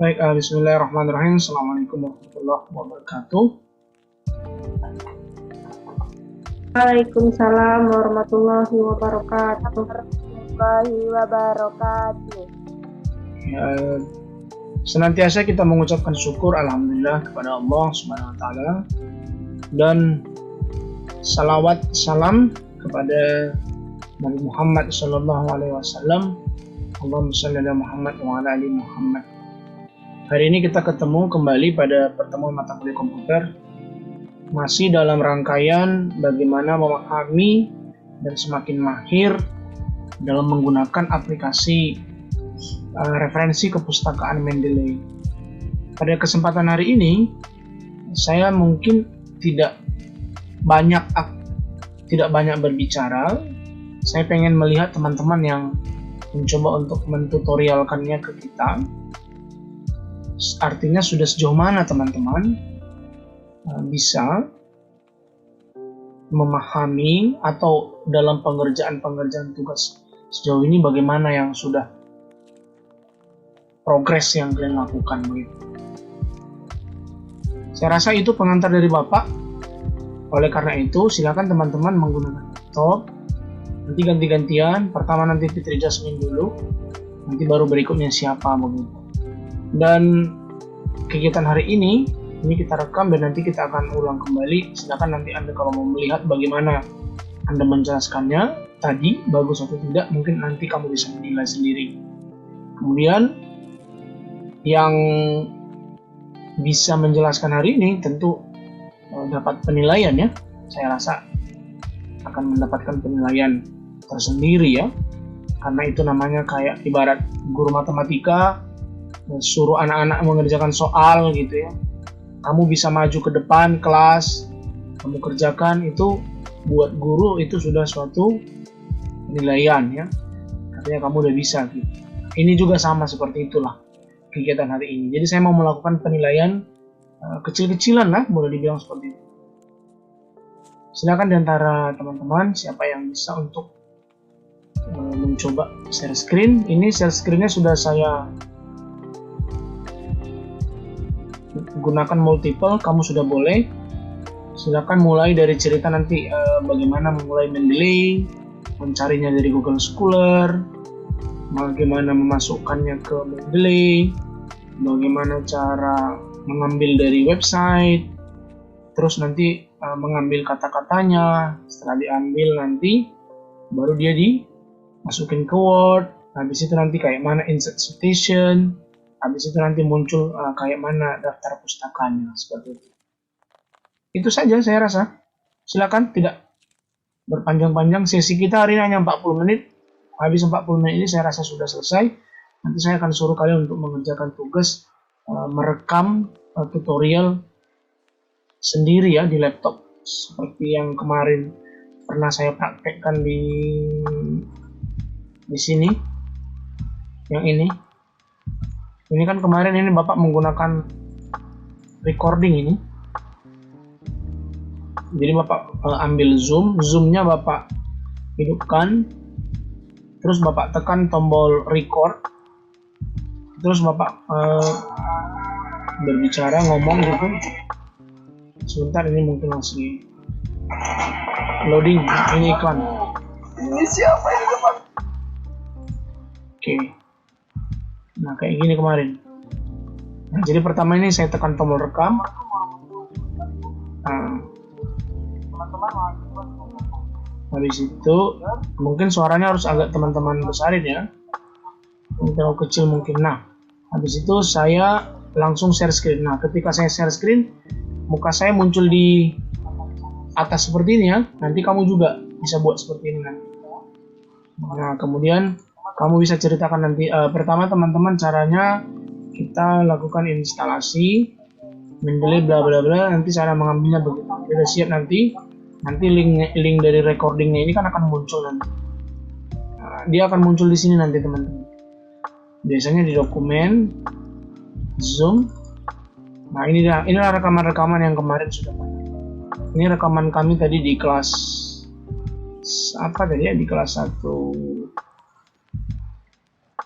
Baik, bismillahirrahmanirrahim. Assalamualaikum warahmatullahi wabarakatuh. Waalaikumsalam warahmatullahi wabarakatuh. Ya, senantiasa kita mengucapkan syukur alhamdulillah kepada Allah Subhanahu wa taala dan salawat salam kepada Nabi Muhammad sallallahu alaihi wasallam. Allahumma shalli ala Muhammad wa ala ali Muhammad. Hari ini kita ketemu kembali pada pertemuan mata kuliah komputer, masih dalam rangkaian bagaimana memahami dan semakin mahir dalam menggunakan aplikasi referensi kepustakaan Mendeley. Pada kesempatan hari ini, saya mungkin tidak banyak berbicara. Saya pengen melihat teman-teman yang mencoba untuk mentutorialkannya ke kita. Artinya sudah sejauh mana teman-teman bisa memahami atau dalam pengerjaan tugas sejauh ini bagaimana yang sudah progres yang kalian lakukan begitu. Saya rasa itu pengantar dari Bapak. Oleh karena itu, silakan teman-teman menggunakan laptop. Nanti ganti-gantian. Pertama nanti Fitri Jasmine dulu, nanti baru berikutnya siapa begitu. Dan kegiatan hari ini kita rekam dan nanti kita akan ulang kembali. Silakan nanti Anda kalau mau melihat bagaimana Anda menjelaskannya tadi, bagus atau tidak, mungkin nanti kamu bisa menilai sendiri. Kemudian yang bisa menjelaskan hari ini tentu dapat penilaian ya. Saya rasa akan mendapatkan penilaian tersendiri ya. Karena itu namanya kayak ibarat guru matematika suruh anak-anak mengerjakan soal gitu ya. Kamu bisa maju ke depan kelas, kamu kerjakan, itu buat guru itu sudah suatu penilaian ya. Artinya kamu udah bisa gitu. Ini juga sama seperti itulah kegiatan hari ini. Jadi saya mau melakukan penilaian kecil-kecilan lah, boleh dibilang seperti itu. Silakan di antara teman-teman siapa yang bisa untuk mencoba share screen. Ini share screen-nya sudah saya gunakan multiple, kamu sudah boleh. Silakan mulai dari cerita nanti bagaimana memulai Mendeley, mencarinya dari Google Scholar, bagaimana memasukkannya ke Mendeley, bagaimana cara mengambil dari website, terus nanti mengambil kata-katanya. Setelah diambil nanti baru dia dimasukin ke Word. Habis itu nanti kayak mana insert citation. Habis itu nanti muncul kayak mana daftar pustakanya, seperti itu. Itu saja saya rasa. Silakan, tidak berpanjang-panjang. Sesi kita hari ini hanya 40 menit. Habis 40 menit ini saya rasa sudah selesai. Nanti saya akan suruh kalian untuk mengerjakan tugas merekam tutorial sendiri ya di laptop. Seperti yang kemarin pernah saya praktekkan di sini. Yang ini. Ini kan kemarin ini Bapak menggunakan recording ini. Jadi Bapak ambil zoomnya Bapak hidupkan, terus Bapak tekan tombol record, terus Bapak berbicara, ngomong gitu. Sebentar, ini mungkin masih loading. Ini iklan. Ini siapa ini Bapak? Oke. Nah kayak gini kemarin. Nah, jadi pertama ini saya tekan tombol rekam. Nah, habis itu mungkin suaranya harus agak teman-teman besarin ya. Ini terlalu kecil mungkin. Nah, habis itu saya langsung share screen. Nah, ketika saya share screen, muka saya muncul di atas seperti ini ya. Nanti kamu juga bisa buat seperti ini nanti. Nah, kemudian kamu bisa ceritakan nanti. Pertama teman-teman, caranya kita lakukan instalasi Mendeley bla bla bla. Nanti cara mengambilnya begitu. Sudah siap nanti link dari recordingnya ini kan akan muncul nanti. Nah, dia akan muncul di sini nanti teman-teman. Biasanya di dokumen Zoom. Nah inilah rekaman-rekaman yang kemarin sudah pernah. Ini rekaman kami tadi di kelas apa tadi ya, di kelas 1.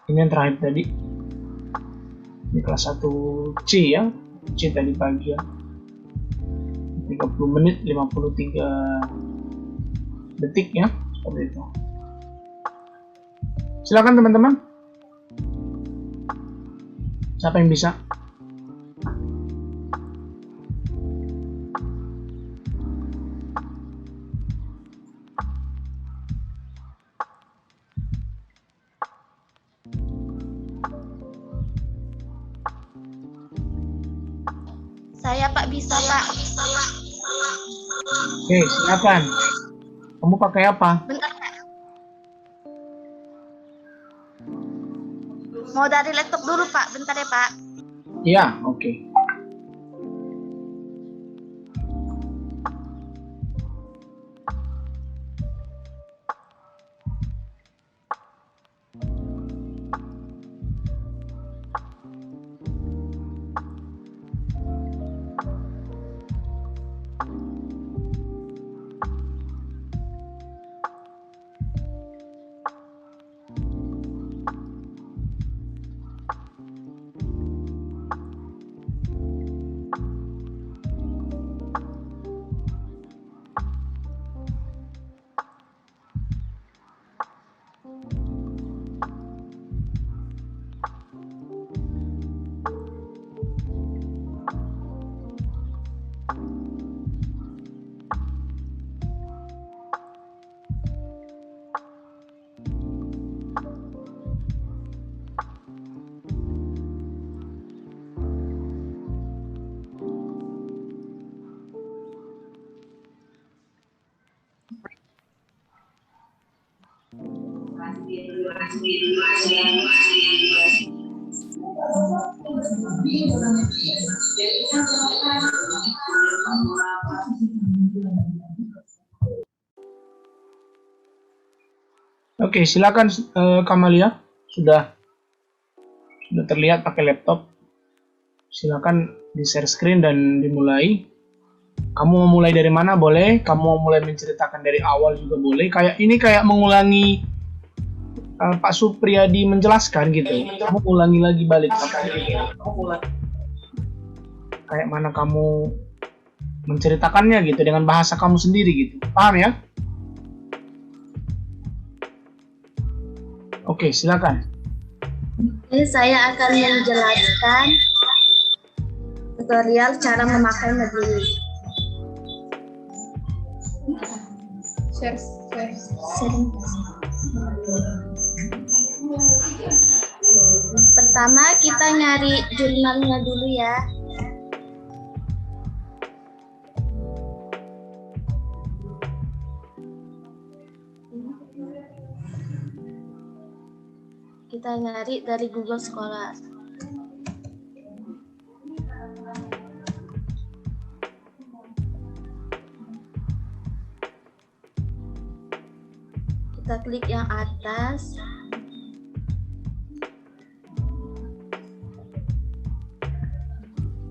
Ini yang terakhir tadi. Di kelas 1C ya, C tadi pagi ya. 30 menit 53 detik ya, seperti itu. Silakan teman-teman. Siapa yang bisa? Saya Pak bisa Pak. Oke, silakan. Kamu pakai apa? Bentar Pak. Mau dari laptop dulu Pak, bentar ya Pak. Iya, oke. Oke, silakan Kamalia. Sudah terlihat pakai laptop. Silakan di share screen dan dimulai. Kamu mau mulai dari mana boleh, kamu mau mulai menceritakan dari awal juga boleh. Kayak ini kayak mengulangi Pak Supriyadi menjelaskan gitu. Kamu ulangi lagi balik. Kayak mana kamu menceritakannya gitu dengan bahasa kamu sendiri gitu. Paham ya? Oke, silakan. Ini saya akan menjelaskan tutorial cara memakainya dulu. Share. Pertama kita nyari jurnalnya dulu ya. Kita nyari dari Google Scholar. Kita klik yang atas.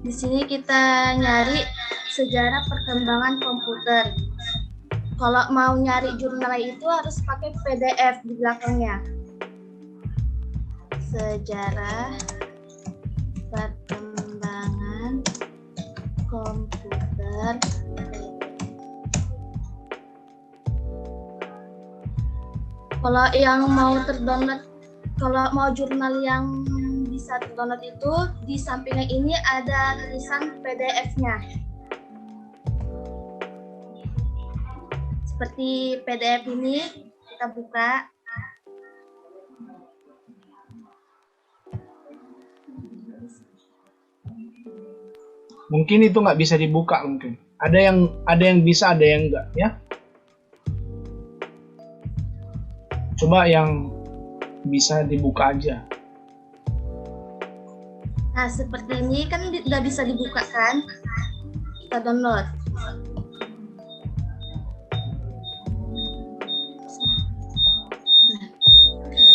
Di sini kita nyari sejarah perkembangan komputer. Kalau mau nyari jurnalnya itu harus pakai PDF di belakangnya. Sejarah perkembangan komputer. Kalau yang mau terdownload, kalau mau jurnal yang bisa terdownload itu di sampingnya ini ada tulisan PDF-nya. Seperti PDF ini, kita buka. Mungkin itu nggak bisa dibuka mungkin. Ada yang bisa, ada yang enggak ya. Coba yang bisa dibuka aja. Nah, seperti ini kan udah bisa dibuka kan? Kita download.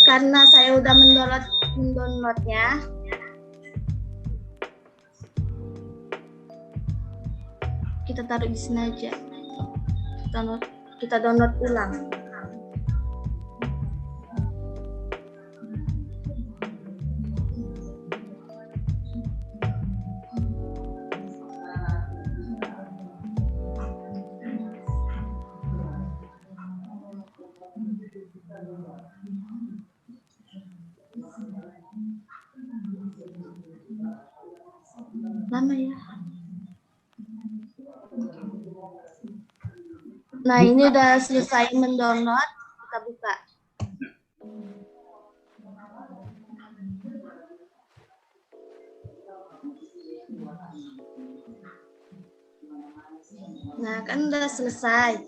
Karena saya udah mendownloadnya, kita taruh di sini aja. Kita download ulang. Lama ya. Nah, ini udah selesai mendownload, kita buka. Nah, kan udah selesai.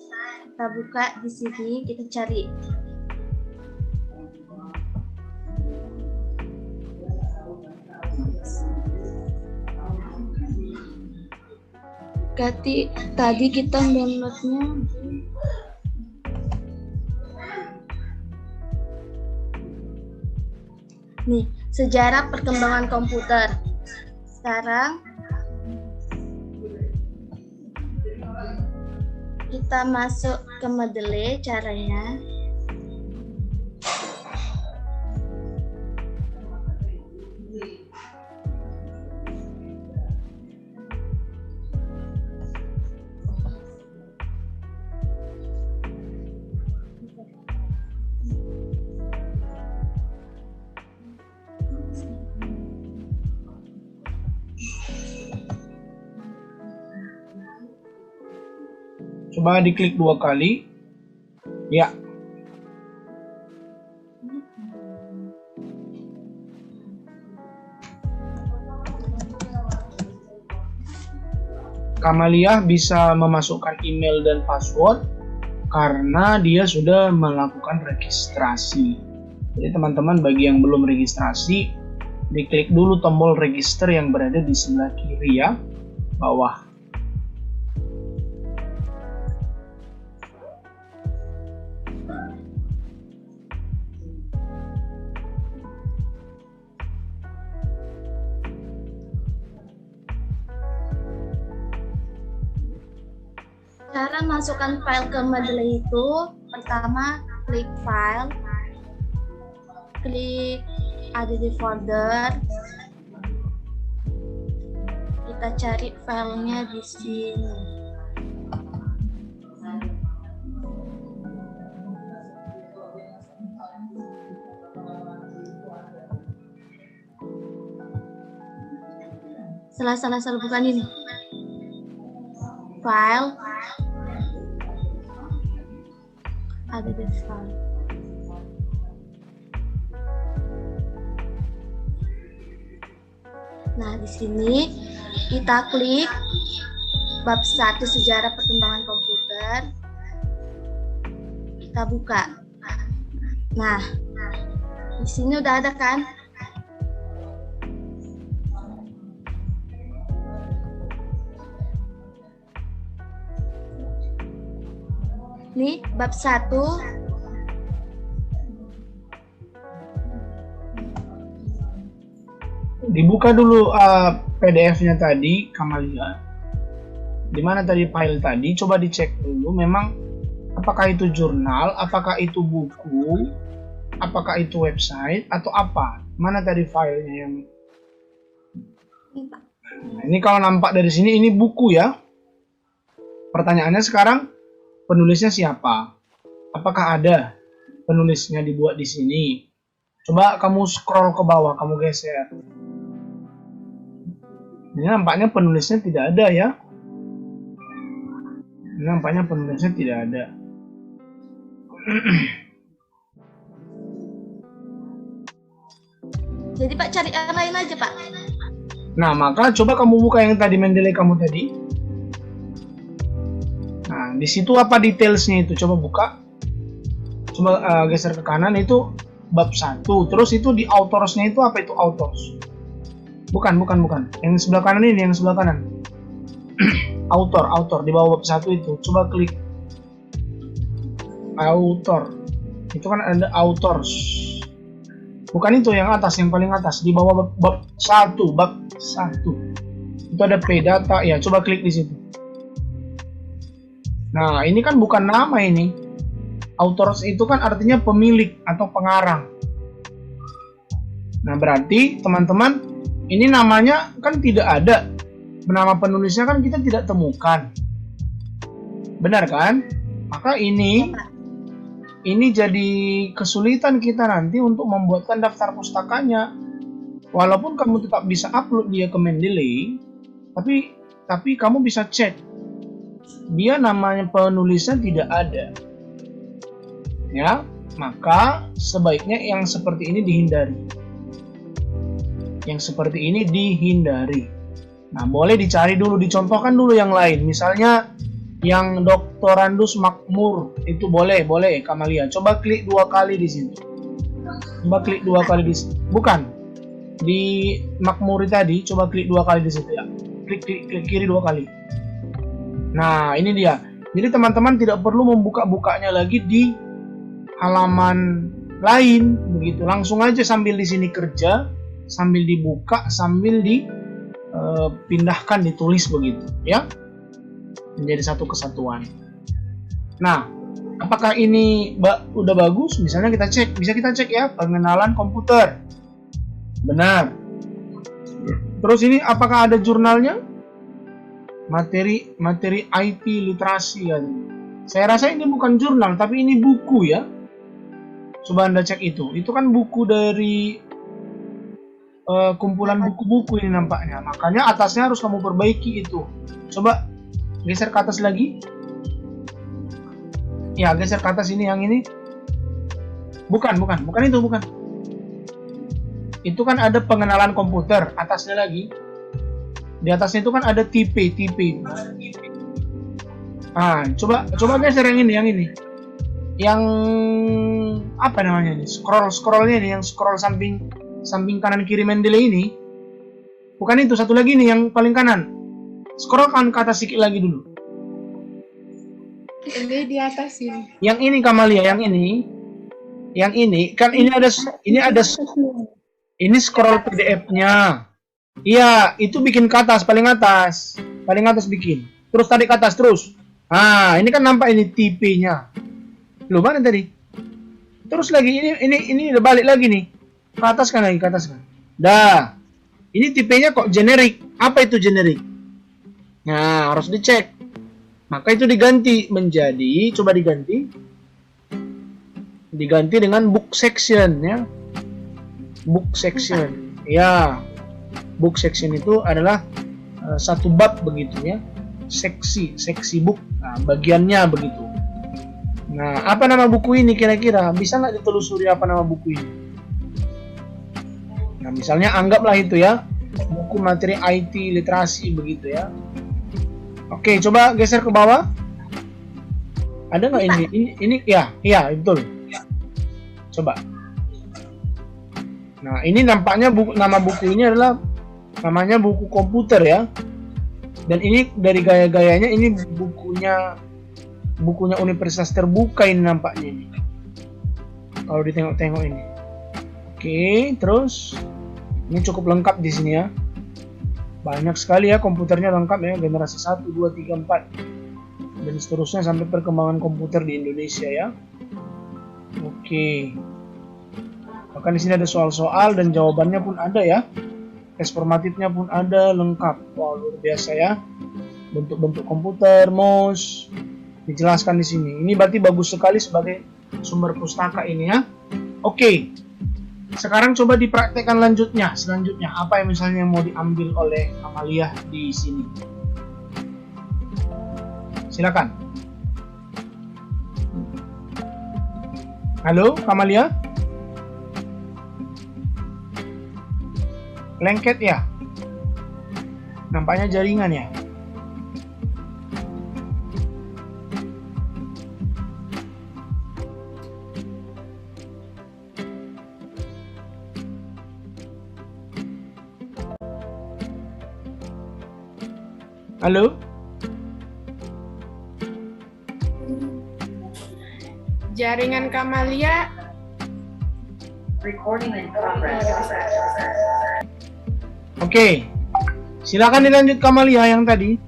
Kita buka di sini, kita cari. Tadi kita downloadnya nih, sejarah perkembangan komputer. Sekarang kita masuk ke Mendeley caranya. Coba diklik 2 kali. Ya. Kamaliah bisa memasukkan email dan password karena dia sudah melakukan registrasi. Jadi teman-teman, bagi yang belum registrasi, diklik dulu tombol register yang berada di sebelah kiri ya, bawah. Cara masukkan file ke Mendeley itu, pertama klik file, klik ada di folder, kita cari filenya di sini. Salah bukan ini. File, ada di file. Nah, di sini kita klik bab 1 sejarah perkembangan komputer. Kita buka. Nah, di sini udah ada kan? Nih, bab 1. Dibuka dulu PDF-nya tadi, Kamaliah. Di mana tadi file tadi? Coba dicek dulu. Memang apakah itu jurnal, apakah itu buku, apakah itu website, atau apa? Mana tadi filenya yang? Nah, ini kalau nampak dari sini, ini buku ya. Pertanyaannya sekarang, penulisnya siapa? Apakah ada penulisnya dibuat di sini? Coba kamu scroll ke bawah, kamu geser. Ini nampaknya penulisnya tidak ada ya. Ini nampaknya penulisnya tidak ada. Jadi Pak cari yang lain aja Pak. Nah, maka coba kamu buka yang tadi Mendeley kamu tadi. Nah, di situ apa detailsnya itu? Coba buka. Coba geser ke kanan, itu bab 1. Terus itu di autorsnya itu apa itu authors? Bukan. Yang sebelah kanan ini, yang sebelah kanan. author di bawah bab 1 itu. Coba klik author. Itu kan ada authors. Bukan itu yang atas, yang paling atas di bawah bab 1. Itu ada P data ya, coba klik di situ. Nah, ini kan bukan nama ini. Authors itu kan artinya pemilik atau pengarang. Nah, berarti teman-teman, ini namanya kan tidak ada. Nama penulisnya kan kita tidak temukan. Benar kan? Maka ini ini jadi kesulitan kita nanti untuk membuatkan daftar pustakanya. Walaupun kamu tetap bisa upload dia ke Mendeley, tapi kamu bisa cek dia namanya penulisnya tidak ada. Ya, maka sebaiknya yang seperti ini dihindari. Yang seperti ini dihindari. Nah, boleh dicari dulu, dicontohkan dulu yang lain. Misalnya yang doktorandus makmur itu boleh Kamalia. Coba klik 2 kali di situ. Coba klik 2 kali di situ. Bukan. Di makmuri tadi, coba klik 2 kali di situ ya. Klik kiri 2 kali. Nah, ini dia. Jadi teman-teman tidak perlu membuka-bukanya lagi di halaman lain begitu. Langsung aja sambil di sini kerja, sambil dibuka, sambil dipindahkan, ditulis begitu, ya. Menjadi satu kesatuan. Nah, apakah ini udah bagus? Misalnya kita cek, bisa kita cek ya, pengenalan komputer. Benar. Terus ini apakah ada jurnalnya? Materi IT literasi kan. Saya rasa ini bukan jurnal, tapi ini buku ya. Coba Anda cek itu. Itu kan buku dari kumpulan buku-buku ini nampaknya. Makanya atasnya harus kamu perbaiki itu. Coba geser ke atas lagi. Ya, geser ke atas ini, yang ini. Bukan itu, bukan. Itu kan ada pengenalan komputer, atasnya lagi. Di atasnya itu kan ada tipe. Ah, coba geser yang ini. Yang apa namanya ini? Scrollnya ini, yang scroll samping kanan kiri Mendeley ini. Bukan itu, satu lagi nih yang paling kanan. Scroll kan ke atas sedikit lagi dulu. Ini di atas ini. Yang ini Kamalia, yang ini. Yang ini kan ini ada ini scroll PDF-nya. Iya, itu bikin ke atas, paling atas bikin. Terus tarik ke atas terus. Nah, ini kan nampak ini tipe-nya. Loh, mana tadi? Terus lagi ini udah balik lagi nih. Ke atas kan. Dah. Ini tipenya kok generik. Apa itu generik? Nah, harus dicek. Maka itu diganti menjadi, coba diganti dengan book section ya. Book section. Ya. Book section itu adalah satu bab begitu ya. Seksi book. Nah, bagiannya begitu. Nah, apa nama buku ini kira-kira? Bisa nggak ditelusuri apa nama buku ini? Nah, misalnya anggaplah itu ya, buku materi IT literasi begitu ya. Oke, coba geser ke bawah. Ada nggak ini? Ini ya, betul. Coba. Nah, ini nampaknya nama buku ini adalah namanya buku komputer ya. Dan ini dari gaya-gayanya ini bukunya universitas terbuka ini nampaknya ini. Kalau ditengok-tengok ini. Oke, terus ini cukup lengkap di sini ya. Banyak sekali ya komputernya, lengkap ya, generasi 1, 2, 3, 4 dan seterusnya sampai perkembangan komputer di Indonesia ya. Oke. Bahkan di sini ada soal-soal dan jawabannya pun ada ya. Tes formatifnya pun ada, lengkap. Wow, luar biasa ya. Bentuk-bentuk komputer, mouse dijelaskan di sini. Ini berarti bagus sekali sebagai sumber pustaka ini ya. Oke. Sekarang coba dipraktekkan selanjutnya apa yang misalnya mau diambil oleh Amalia di sini. Silakan. Halo, Amalia? Lengket ya? Nampaknya jaringan ya? Halo? Jaringan Kamalia. Recording in progress. Oke. Silakan dilanjut Kamalia yang tadi.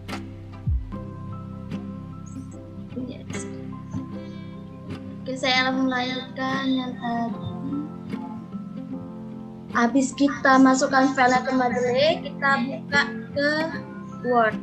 Oke, saya melanjutkan yang tadi. Habis kita masukkan file ke Mendeley, kita buka ke Word.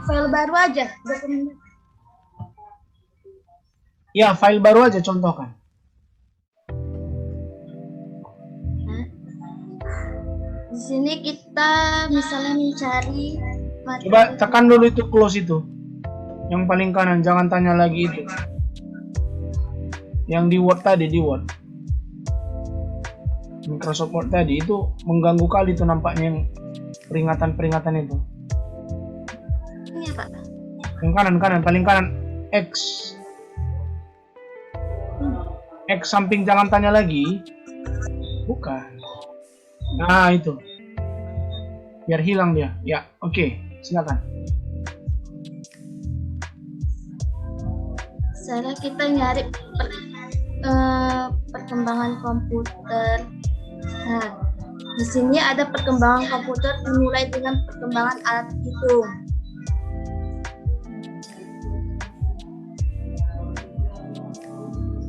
File baru aja, dokumen. Ya, file baru aja contohkan. Nah, di sini kita misalnya mencari materi. Coba tekan dulu itu close itu. Yang paling kanan, jangan tanya lagi itu. Yang di Word tadi, di Word. Microsoft Word tadi itu mengganggu kali tuh nampaknya yang peringatan-peringatan itu. Ini apa? Yang kanan, paling kanan. X. X samping jangan tanya lagi. Bukan. Nah, itu. Biar hilang dia. Ya, oke. Silakan. Sekarang kita nyari perkembangan komputer. Nah, di sini ada perkembangan komputer dimulai dengan perkembangan alat hitung.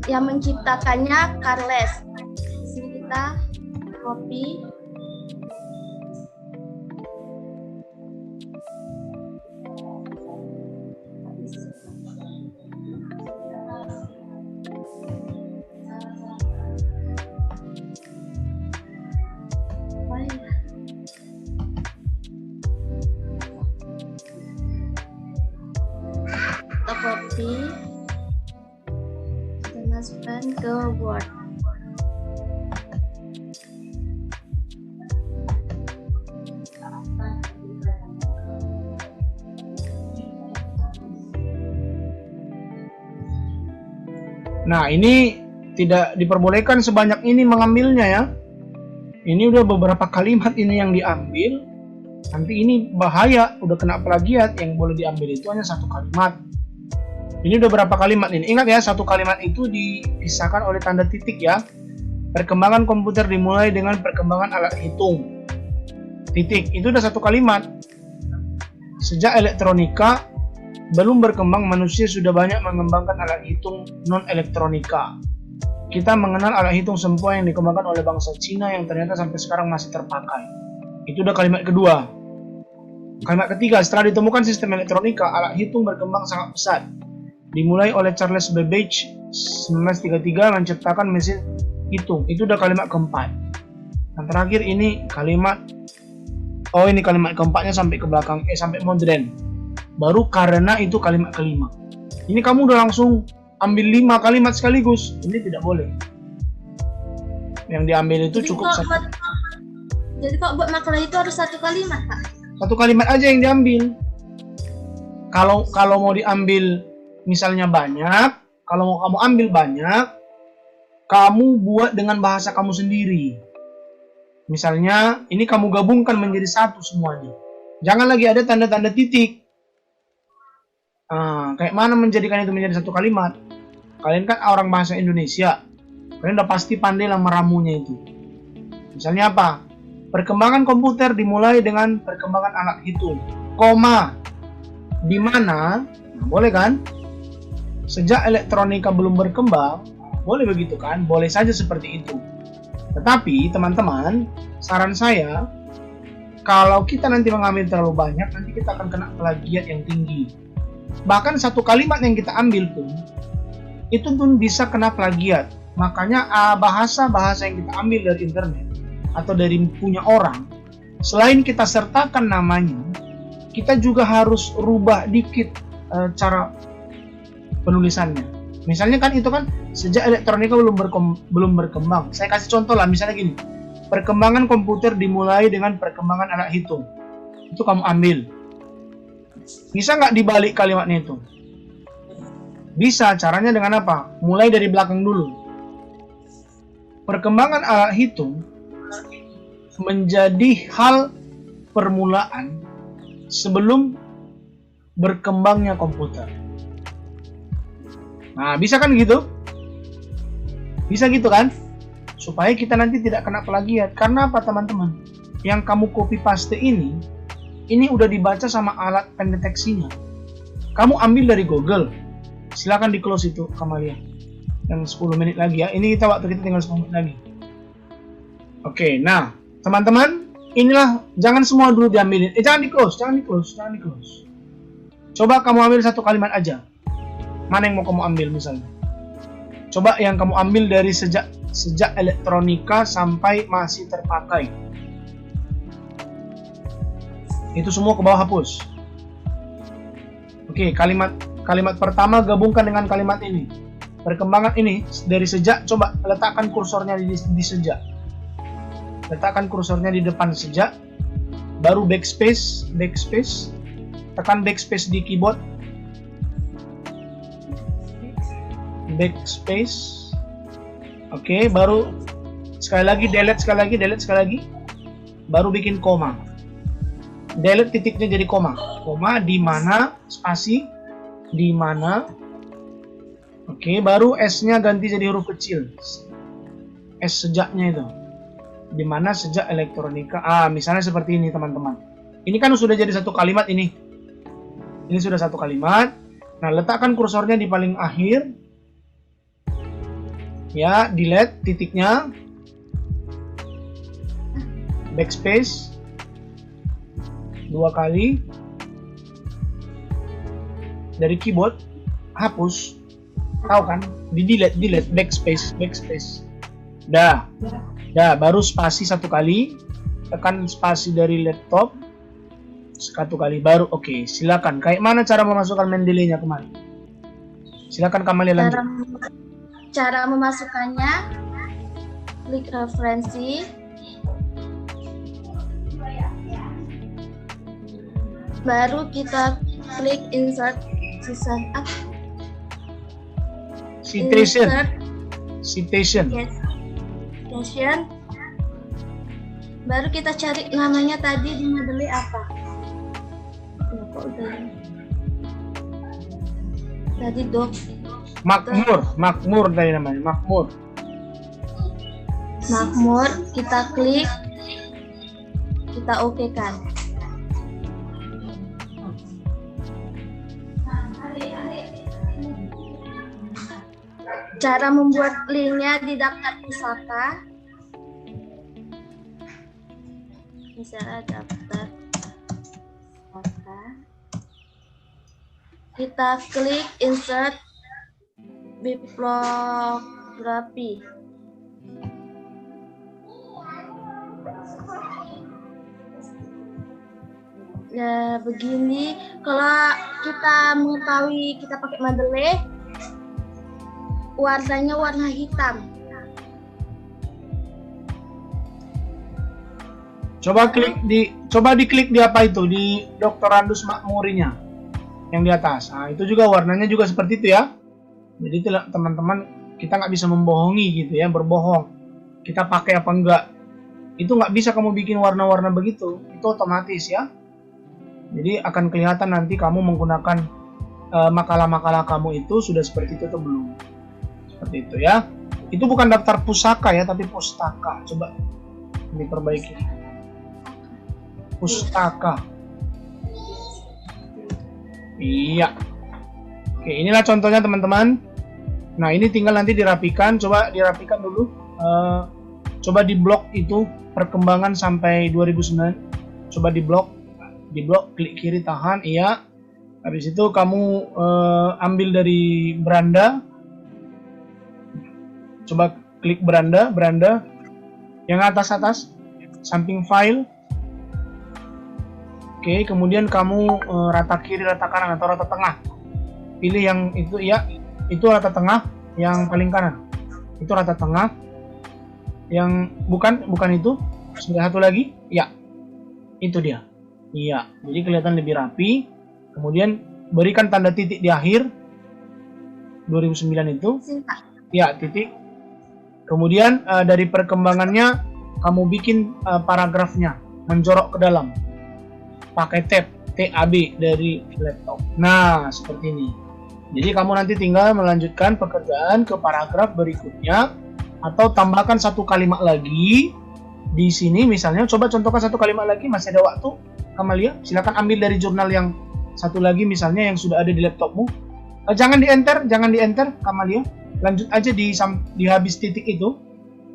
Yang menciptakannya Charles. Di sini kita copy. Kita copy. Masukkan ke Word. Nah, ini tidak diperbolehkan sebanyak ini mengambilnya ya. Ini udah beberapa kalimat ini yang diambil. Nanti ini bahaya, udah kena plagiat. Yang boleh diambil itu hanya satu kalimat. Ini udah berapa kalimat ini? Ingat ya, satu kalimat itu dipisahkan oleh tanda titik ya. Perkembangan komputer dimulai dengan perkembangan alat hitung. Titik, itu udah satu kalimat. Sejak elektronika belum berkembang, manusia sudah banyak mengembangkan alat hitung non-elektronika. Kita mengenal alat hitung sempua yang dikembangkan oleh bangsa Cina yang ternyata sampai sekarang masih terpakai. Itu udah kalimat kedua. Kalimat ketiga, setelah ditemukan sistem elektronika, alat hitung berkembang sangat pesat. Dimulai oleh Charles Babbage 1933 menciptakan mesin hitung. Itu udah kalimat keempat. Yang terakhir ini kalimat, oh ini kalimat keempatnya sampai ke belakang, sampai modern. Baru karena itu kalimat kelima. Ini kamu udah langsung ambil 5 kalimat sekaligus. Ini tidak boleh. Yang diambil itu Jadi cukup satu. Jadi kok buat makalah itu harus satu kalimat, Pak? Satu kalimat aja yang diambil. Kalau mau diambil misalnya banyak, kalau mau kamu ambil banyak, kamu buat dengan bahasa kamu sendiri. Misalnya, ini kamu gabungkan menjadi satu semuanya. Jangan lagi ada tanda-tanda titik. Kayak mana menjadikan itu menjadi satu kalimat? Kalian kan orang bahasa Indonesia. Kalian udah pasti pandai lah meramunya itu. Misalnya apa? Perkembangan komputer dimulai dengan perkembangan alat hitung. Koma. Di mana? Nah, boleh kan? Sejak elektronika belum berkembang, boleh begitu kan? Boleh saja seperti itu. Tetapi teman-teman, saran saya, kalau kita nanti mengambil terlalu banyak, nanti kita akan kena plagiat yang tinggi. Bahkan satu kalimat yang kita ambil pun, itu pun bisa kena plagiat. Makanya bahasa-bahasa yang kita ambil dari internet atau dari punya orang, selain kita sertakan namanya, kita juga harus rubah dikit cara penulisannya. Misalnya kan itu kan sejak elektronika belum berkembang. Saya kasih contoh lah, misalnya gini. Perkembangan komputer dimulai dengan perkembangan alat hitung. Itu kamu ambil. Bisa nggak dibalik kalimatnya itu? Bisa, caranya dengan apa? Mulai dari belakang dulu. Perkembangan alat hitung menjadi hal permulaan sebelum berkembangnya komputer. Nah, bisa kan gitu? Bisa gitu kan? Supaya kita nanti tidak kena plagiat. Karena apa teman-teman? Yang kamu copy paste ini udah dibaca sama alat pendeteksinya. Kamu ambil dari Google. Silakan di close itu, Kamalia. Yang 10 menit lagi ya. Ini waktu kita tinggal 10 menit lagi. Oke, nah teman-teman, inilah, jangan semua dulu diambilin. Jangan di close. Coba kamu ambil satu kalimat aja. Mana yang mau kamu ambil misalnya? Coba yang kamu ambil dari sejak elektronika sampai masih terpakai. Itu semua ke bawah hapus. Oke, kalimat pertama gabungkan dengan kalimat ini. Perkembangan ini dari sejak, coba letakkan kursornya di sejak. Letakkan kursornya di depan sejak. Baru backspace. Tekan backspace di keyboard. Backspace. Oke, baru sekali lagi delete sekali lagi. Baru bikin koma. Delete titiknya jadi koma. Koma di mana, spasi di mana. Oke, baru S-nya ganti jadi huruf kecil. S sejaknya itu. Di mana sejak elektronika. Misalnya seperti ini, teman-teman. Ini kan sudah jadi satu kalimat ini. Ini sudah satu kalimat. Nah, letakkan kursornya di paling akhir. Ya, delete titiknya. Backspace 2 kali. Dari keyboard hapus. Tahu kan? Di delete backspace. Dah, baru spasi 1 kali. Tekan spasi dari laptop 1 kali baru. Oke, silakan. Kayak mana cara memasukkan Mendeley-nya kemari? Silakan Kamalia lanjut. Cara memasukkannya, klik referensi, baru kita klik insert season up. Citation. Yes. Citation. Baru kita cari namanya tadi di Mendeley apa? Tadi Makmur tadi namanya, Makmur, kita klik, kita oke kan. Cara membuat linknya di daftar pusaka, misalnya daftar pusaka, kita klik insert bibliografi. Ya begini, kalau kita mengetahui kita pakai Mendeley, warnanya warna hitam. Coba diklik di apa itu, di Doktorandus Makmurinya yang di atas. Nah, itu juga warnanya juga seperti itu ya. Jadi teman-teman, kita nggak bisa membohongi gitu ya, berbohong. Kita pakai apa enggak? Itu nggak bisa kamu bikin warna-warna begitu. Itu otomatis ya. Jadi akan kelihatan nanti kamu menggunakan makalah-makalah kamu itu sudah seperti itu atau belum. Seperti itu ya. Itu bukan daftar pusaka ya, tapi pustaka. Coba diperbaiki. Pustaka. Iya. Oke, inilah contohnya teman-teman. Nah, ini tinggal nanti dirapikan. Coba dirapikan dulu. Coba di blok itu perkembangan sampai 2009. Coba di blok, klik kiri tahan. Iya. Habis itu kamu ambil dari beranda. Coba klik beranda yang atas, samping file. Oke, kemudian kamu rata kiri, rata kanan atau rata tengah. Pilih yang itu ya, itu rata tengah, yang paling kanan. Itu rata tengah. Yang bukan itu. Sudah satu lagi, ya. Itu dia. Iya, jadi kelihatan lebih rapi. Kemudian berikan tanda titik di akhir 2009 itu. Ya, titik. Kemudian dari perkembangannya kamu bikin paragrafnya menjorok ke dalam. Pakai tab dari laptop. Nah, seperti ini. Jadi kamu nanti tinggal melanjutkan pekerjaan ke paragraf berikutnya atau tambahkan satu kalimat lagi di sini misalnya. Coba contohkan satu kalimat lagi, masih ada waktu. Kamalia, silakan ambil dari jurnal yang satu lagi misalnya yang sudah ada di laptopmu. Jangan di enter Kamalia. Lanjut aja di habis titik itu.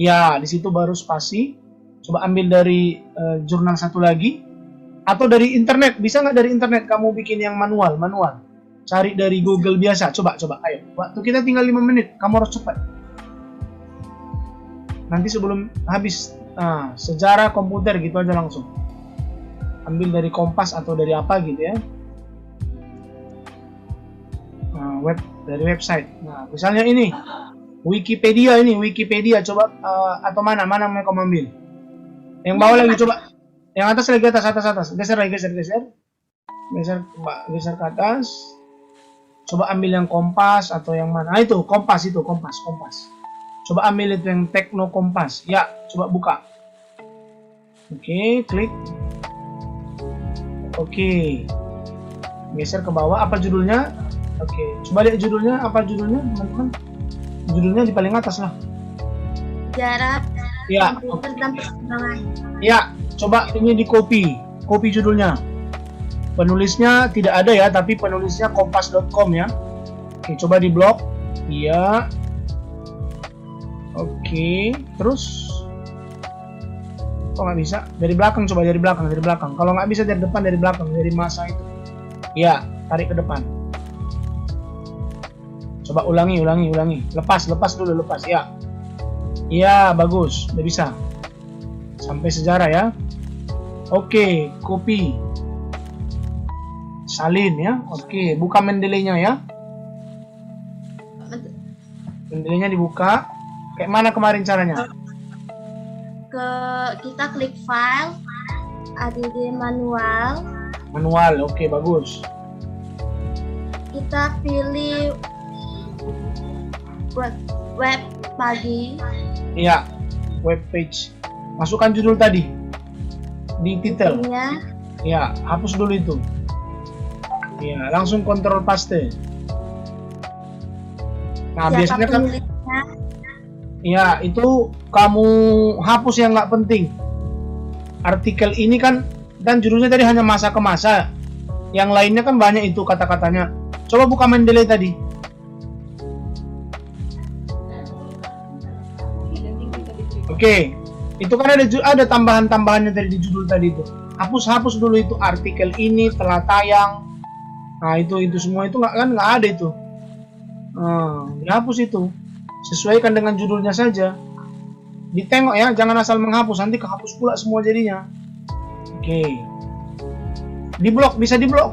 Ya, di situ baru spasi. Coba ambil dari jurnal satu lagi. Atau dari internet, bisa nggak dari internet kamu bikin yang manual? Cari dari Google biasa, coba, ayo. Waktu kita tinggal 5 menit, kamu harus cepat. Nanti sebelum habis, sejarah komputer gitu aja langsung. Ambil dari Kompas atau dari apa gitu ya. Dari website. Nah, misalnya ini, Wikipedia, coba, atau mana yang kamu ambil? Yang bawah lagi coba. Yang atas lagi, atas. Geser ke atas. Coba ambil yang Kompas atau yang mana? Itu Kompas. Coba ambil itu yang Tekno Kompas. Ya, coba buka. Oke, klik. Oke. Geser ke bawah, apa judulnya? Oke, coba lihat judulnya, apa judulnya, teman-teman? Judulnya di paling atas lah. Jarak Ya, komputer dan perkembangan. Ya, coba ini di copy judulnya. Penulisnya tidak ada ya, tapi penulisnya kompas.com ya. Oke, coba di blok. Iya. Oke, terus kok nggak bisa? Dari belakang, coba dari belakang. Kalau nggak bisa dari depan, dari belakang, dari masa itu. Iya, tarik ke depan. Coba ulangi. Lepas dulu, ya. Iya, bagus, udah bisa. Sampai sejarah ya. Oke, copy. Salin ya. Oke, buka Mendeley-nya ya. Mendeley-nya dibuka. Kayak mana kemarin caranya? Kita klik file, ada di manual. Manual, oke, bagus. Kita pilih web pagi. Iya, web page. Masukkan judul tadi di titel. Ya, hapus dulu itu. Ya, langsung kontrol paste. Nah, biasanya kan ya, itu kamu hapus yang nggak penting. Artikel ini kan judulnya tadi hanya masa ke masa. Yang lainnya kan banyak itu kata-katanya. Coba buka Mendeley tadi. Oke, itu kan ada tambahan-tambahannya dari di judul tadi itu. Hapus dulu itu artikel ini telah tayang. Nah, itu semua itu nggak ada itu. Dihapus itu. Sesuaikan dengan judulnya saja. Ditengok ya, jangan asal menghapus, nanti kehapus pula semua jadinya. Oke. Bisa diblok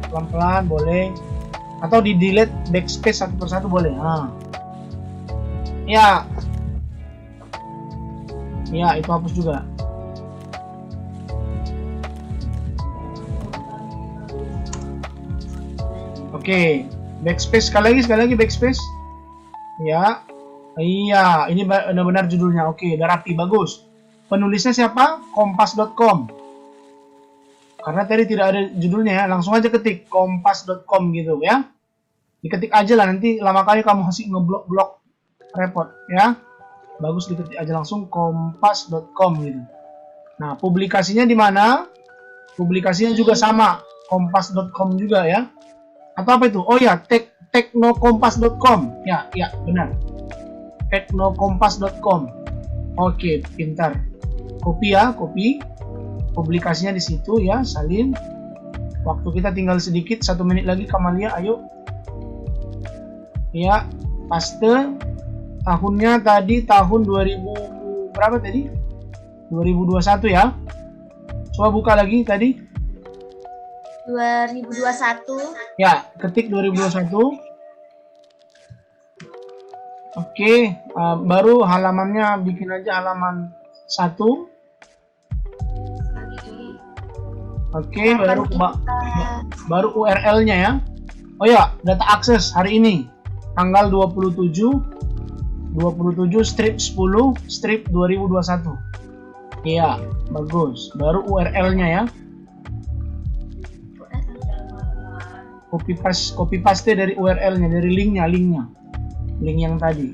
pelan-pelan boleh. Atau di delete backspace satu persatu boleh. Ya, itu hapus juga. Oke, backspace sekali lagi backspace. Ya, iya, ini benar-benar judulnya. Oke, udah rapi, bagus. Penulisnya siapa? Kompas.com. Karena tadi tidak ada judulnya ya, langsung aja ketik kompas.com gitu ya. Diketik aja lah, nanti lama kali kamu masih ngeblok repot ya. Bagus, diketik aja langsung kompas.com gitu. Nah, publikasinya di mana? Publikasinya juga sama, kompas.com juga ya. Atau apa itu? Oh ya, teknokompas.com. Ya, benar. Teknokompas.com. Oke, pintar. Copy. Publikasinya di situ ya, salin. Waktu kita tinggal sedikit, 1 menit lagi Kamalia, ayo. Ya, paste. Tahunnya tadi tahun 2000 berapa tadi? 2021 ya. Coba buka lagi tadi. 2021. Ya, ketik 2021. Oke, baru halamannya bikin aja halaman 1. Oke, baru URL-nya ya. Oh ya, data akses hari ini tanggal 27 strip 10 strip 2021. Iya, bagus. Baru URL-nya ya. Copy paste dari URL-nya, dari linknya. Link yang tadi.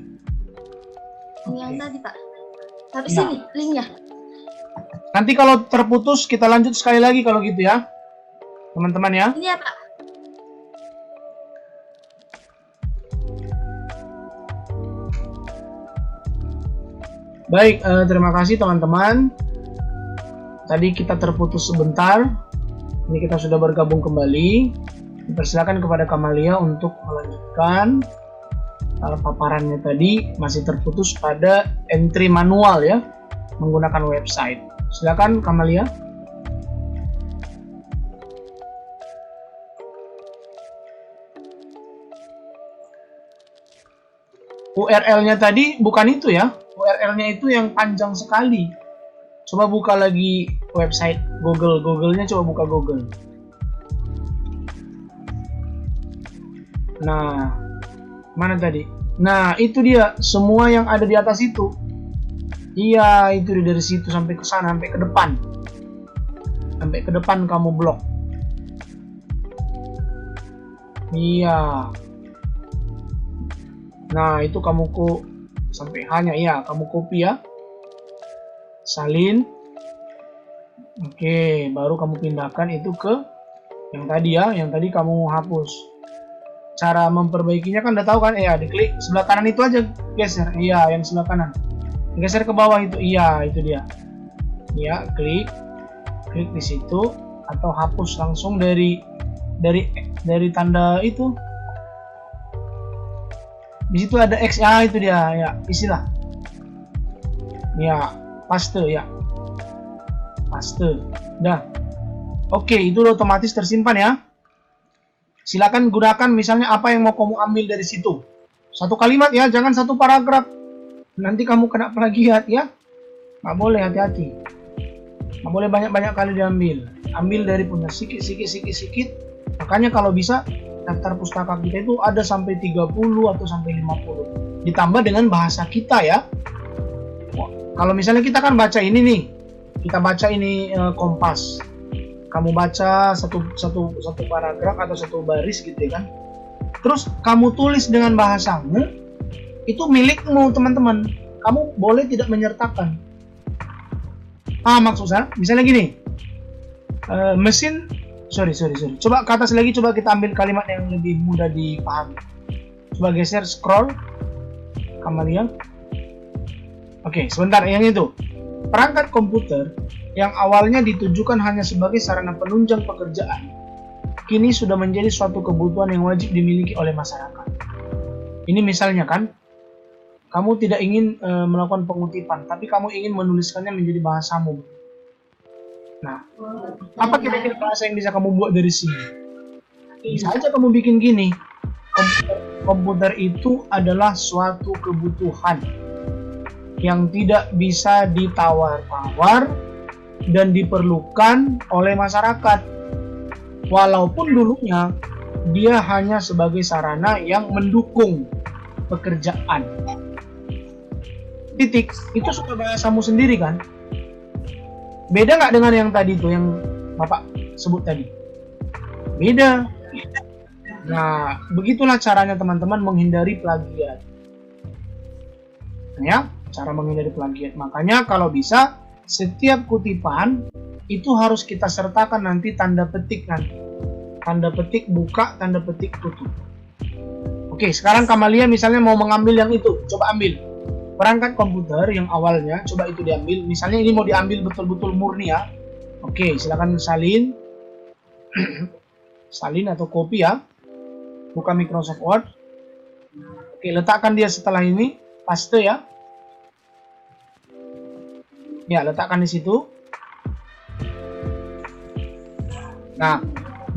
Yang tadi, Pak. Tapi sini linknya. Nanti kalau terputus kita lanjut sekali lagi kalau gitu ya. Teman-teman ya. Ini ya, Pak. Baik, terima kasih teman-teman. Tadi kita terputus sebentar. Ini kita sudah bergabung kembali. Dipersilakan kepada Kamalia untuk melanjutkan paparannya tadi. Masih terputus pada entry manual ya, menggunakan website. Silakan Kamalia. URL-nya tadi bukan itu ya. URL-nya itu yang panjang sekali. Coba buka lagi website Google. Google-nya coba buka Google. Nah, mana tadi? Nah, itu dia. Semua yang ada di atas itu. Iya, itu dari situ sampai ke sana, sampai ke depan. Sampai ke depan kamu blok. Iya. Nah, itu kamu sampai hanya ya, kamu copy ya. Salin. Oke, baru kamu pindahkan itu ke yang tadi ya, yang tadi kamu hapus. Cara memperbaikinya kan udah tahu kan? Ya, diklik sebelah kanan itu aja, geser. Iya, yang sebelah kanan. Geser ke bawah itu. Iya, itu dia. Iya, klik di situ atau hapus langsung dari tanda itu. Di situ ada X, ya itu dia ya, isilah. Ya, paste ya. Paste. Dah. Oke, itu udah otomatis tersimpan ya. Silakan gunakan misalnya apa yang mau kamu ambil dari situ. Satu kalimat ya, jangan satu paragraf. Nanti kamu kena plagiat ya. Nggak boleh, hati-hati. Nggak boleh banyak-banyak kali diambil. Ambil dari punya sikit. Makanya kalau bisa daftar pustaka kita itu ada sampai 30 atau sampai 50. Ditambah dengan bahasa kita ya. Kalau misalnya kita kan baca ini nih. Kita baca ini Kompas. Kamu baca satu paragraf atau satu baris gitu ya kan. Terus kamu tulis dengan bahasamu, itu milikmu teman-teman. Kamu boleh tidak menyertakan. Maksud saya, misalnya gini. Mesin Sorry. Coba ke atas lagi, coba kita ambil kalimat yang lebih mudah dipahami. Coba geser, scroll. Kamalia. Oke, sebentar, yang itu. Perangkat komputer yang awalnya ditujukan hanya sebagai sarana penunjang pekerjaan, kini sudah menjadi suatu kebutuhan yang wajib dimiliki oleh masyarakat. Ini misalnya kan, kamu tidak ingin melakukan pengutipan, tapi kamu ingin menuliskannya menjadi bahasamu. Nah, apa kira-kira bahasa yang bisa kamu buat dari sini? Bisa aja kamu bikin gini. Komputer itu adalah suatu kebutuhan yang tidak bisa ditawar-tawar dan diperlukan oleh masyarakat. Walaupun dulunya dia hanya sebagai sarana yang mendukung pekerjaan. Titik, itu sudah bahasamu sendiri kan? Beda nggak dengan yang tadi tuh, yang Bapak sebut tadi? Beda. Nah, begitulah caranya teman-teman menghindari plagiat. Ya, cara menghindari plagiat. Makanya kalau bisa, setiap kutipan itu harus kita sertakan nanti tanda petik nanti. Tanda petik buka, tanda petik tutup. Oke, sekarang Kamalia misalnya mau mengambil yang itu. Coba ambil. Perangkat komputer yang awalnya, coba itu diambil. Misalnya ini mau diambil betul-betul murni ya. Oke, silakan salin. Salin atau copy ya. Buka Microsoft Word. Oke, letakkan dia setelah ini. Paste ya. Ya, letakkan di situ. Nah,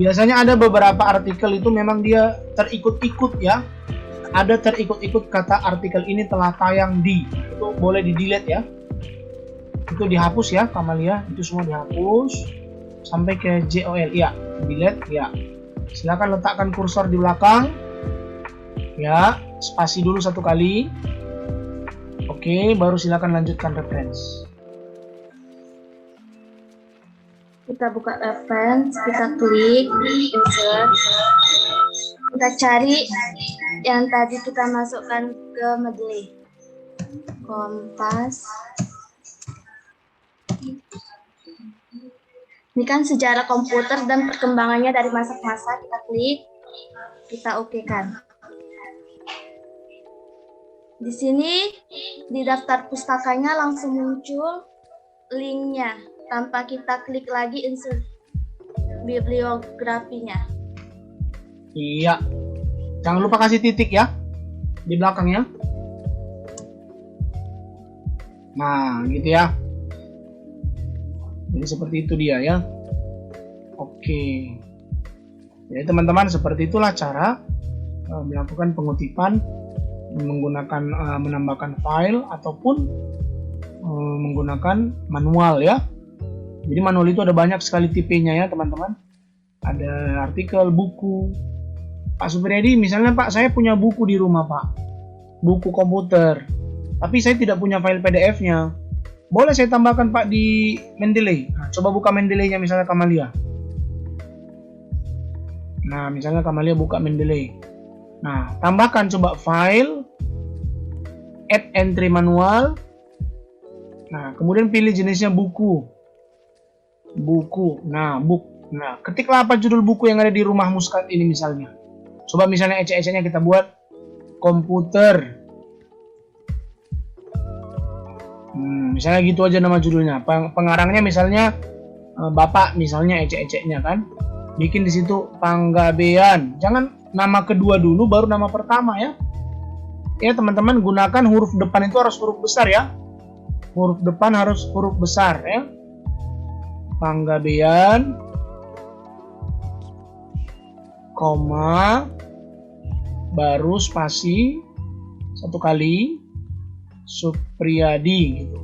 biasanya ada beberapa artikel itu memang dia terikut-ikut ya. Ada terikut-ikut kata artikel ini telah tayang di, itu boleh di delete ya, itu dihapus ya Kamalia, itu semua dihapus sampai ke JOL ya, delete ya. Silakan letakkan kursor di belakang ya, spasi dulu satu kali. Oke, baru silakan lanjutkan reference. Kita buka reference, kita klik insert, kita cari yang tadi kita masukkan ke Mendeley. Kompas. Ini kan sejarah komputer dan perkembangannya dari masa ke masa. Kita klik, kita oke kan. Di sini di daftar pustakanya langsung muncul linknya tanpa kita klik lagi insert bibliografinya. Iya. Jangan lupa kasih titik ya di belakangnya. Nah, gitu ya. Jadi seperti itu dia ya. Oke. Jadi teman-teman, seperti itulah cara melakukan pengutipan menggunakan menambahkan file ataupun menggunakan manual ya. Jadi manual itu ada banyak sekali tipenya ya teman-teman. Ada artikel, buku. Pak Supriyadi, misalnya Pak, saya punya buku di rumah Pak, buku komputer, tapi saya tidak punya file PDF-nya. Boleh saya tambahkan Pak di Mendeley. Nah, coba buka Mendeley-nya misalnya Kamalia. Nah, misalnya Kamalia buka Mendeley. Nah, tambahkan coba file, add entry manual. Nah, kemudian pilih jenisnya buku. Buku. Nah, book. Nah, ketiklah apa judul buku yang ada di rumahmu saat ini misalnya. Coba misalnya ecek-eceknya kita buat komputer. Misalnya gitu aja nama judulnya. Pengarangnya misalnya Bapak misalnya ecek-eceknya kan. Bikin di situ Panggabean. Jangan nama kedua dulu baru nama pertama ya. Ya teman-teman, gunakan huruf depan itu harus huruf besar ya. Huruf depan harus huruf besar ya. Panggabean, koma, baru spasi satu kali Supriyadi gitu.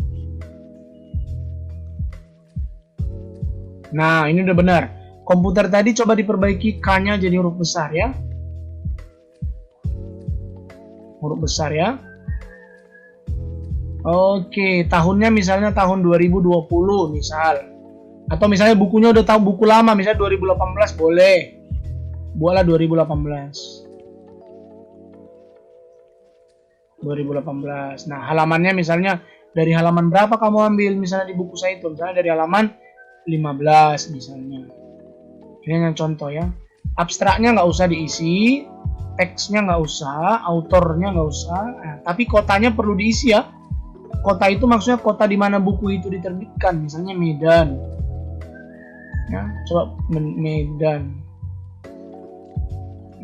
Nah, ini udah benar. Komputer tadi coba diperbaiki K-nya jadi huruf besar ya. Huruf besar ya. Oke, tahunnya misalnya tahun 2020 misal. Atau misalnya bukunya udah tahu buku lama, misalnya 2018 boleh. Buatlah 2018. Nah, halamannya misalnya dari halaman berapa kamu ambil misalnya di buku saya itu, misalnya dari halaman 15 misalnya. Ini yang contoh ya. Abstraknya nggak usah diisi, teksnya nggak usah, autornya nggak usah, tapi kotanya perlu diisi ya. Kota itu maksudnya kota di mana buku itu diterbitkan, misalnya Medan. Ya, coba Medan.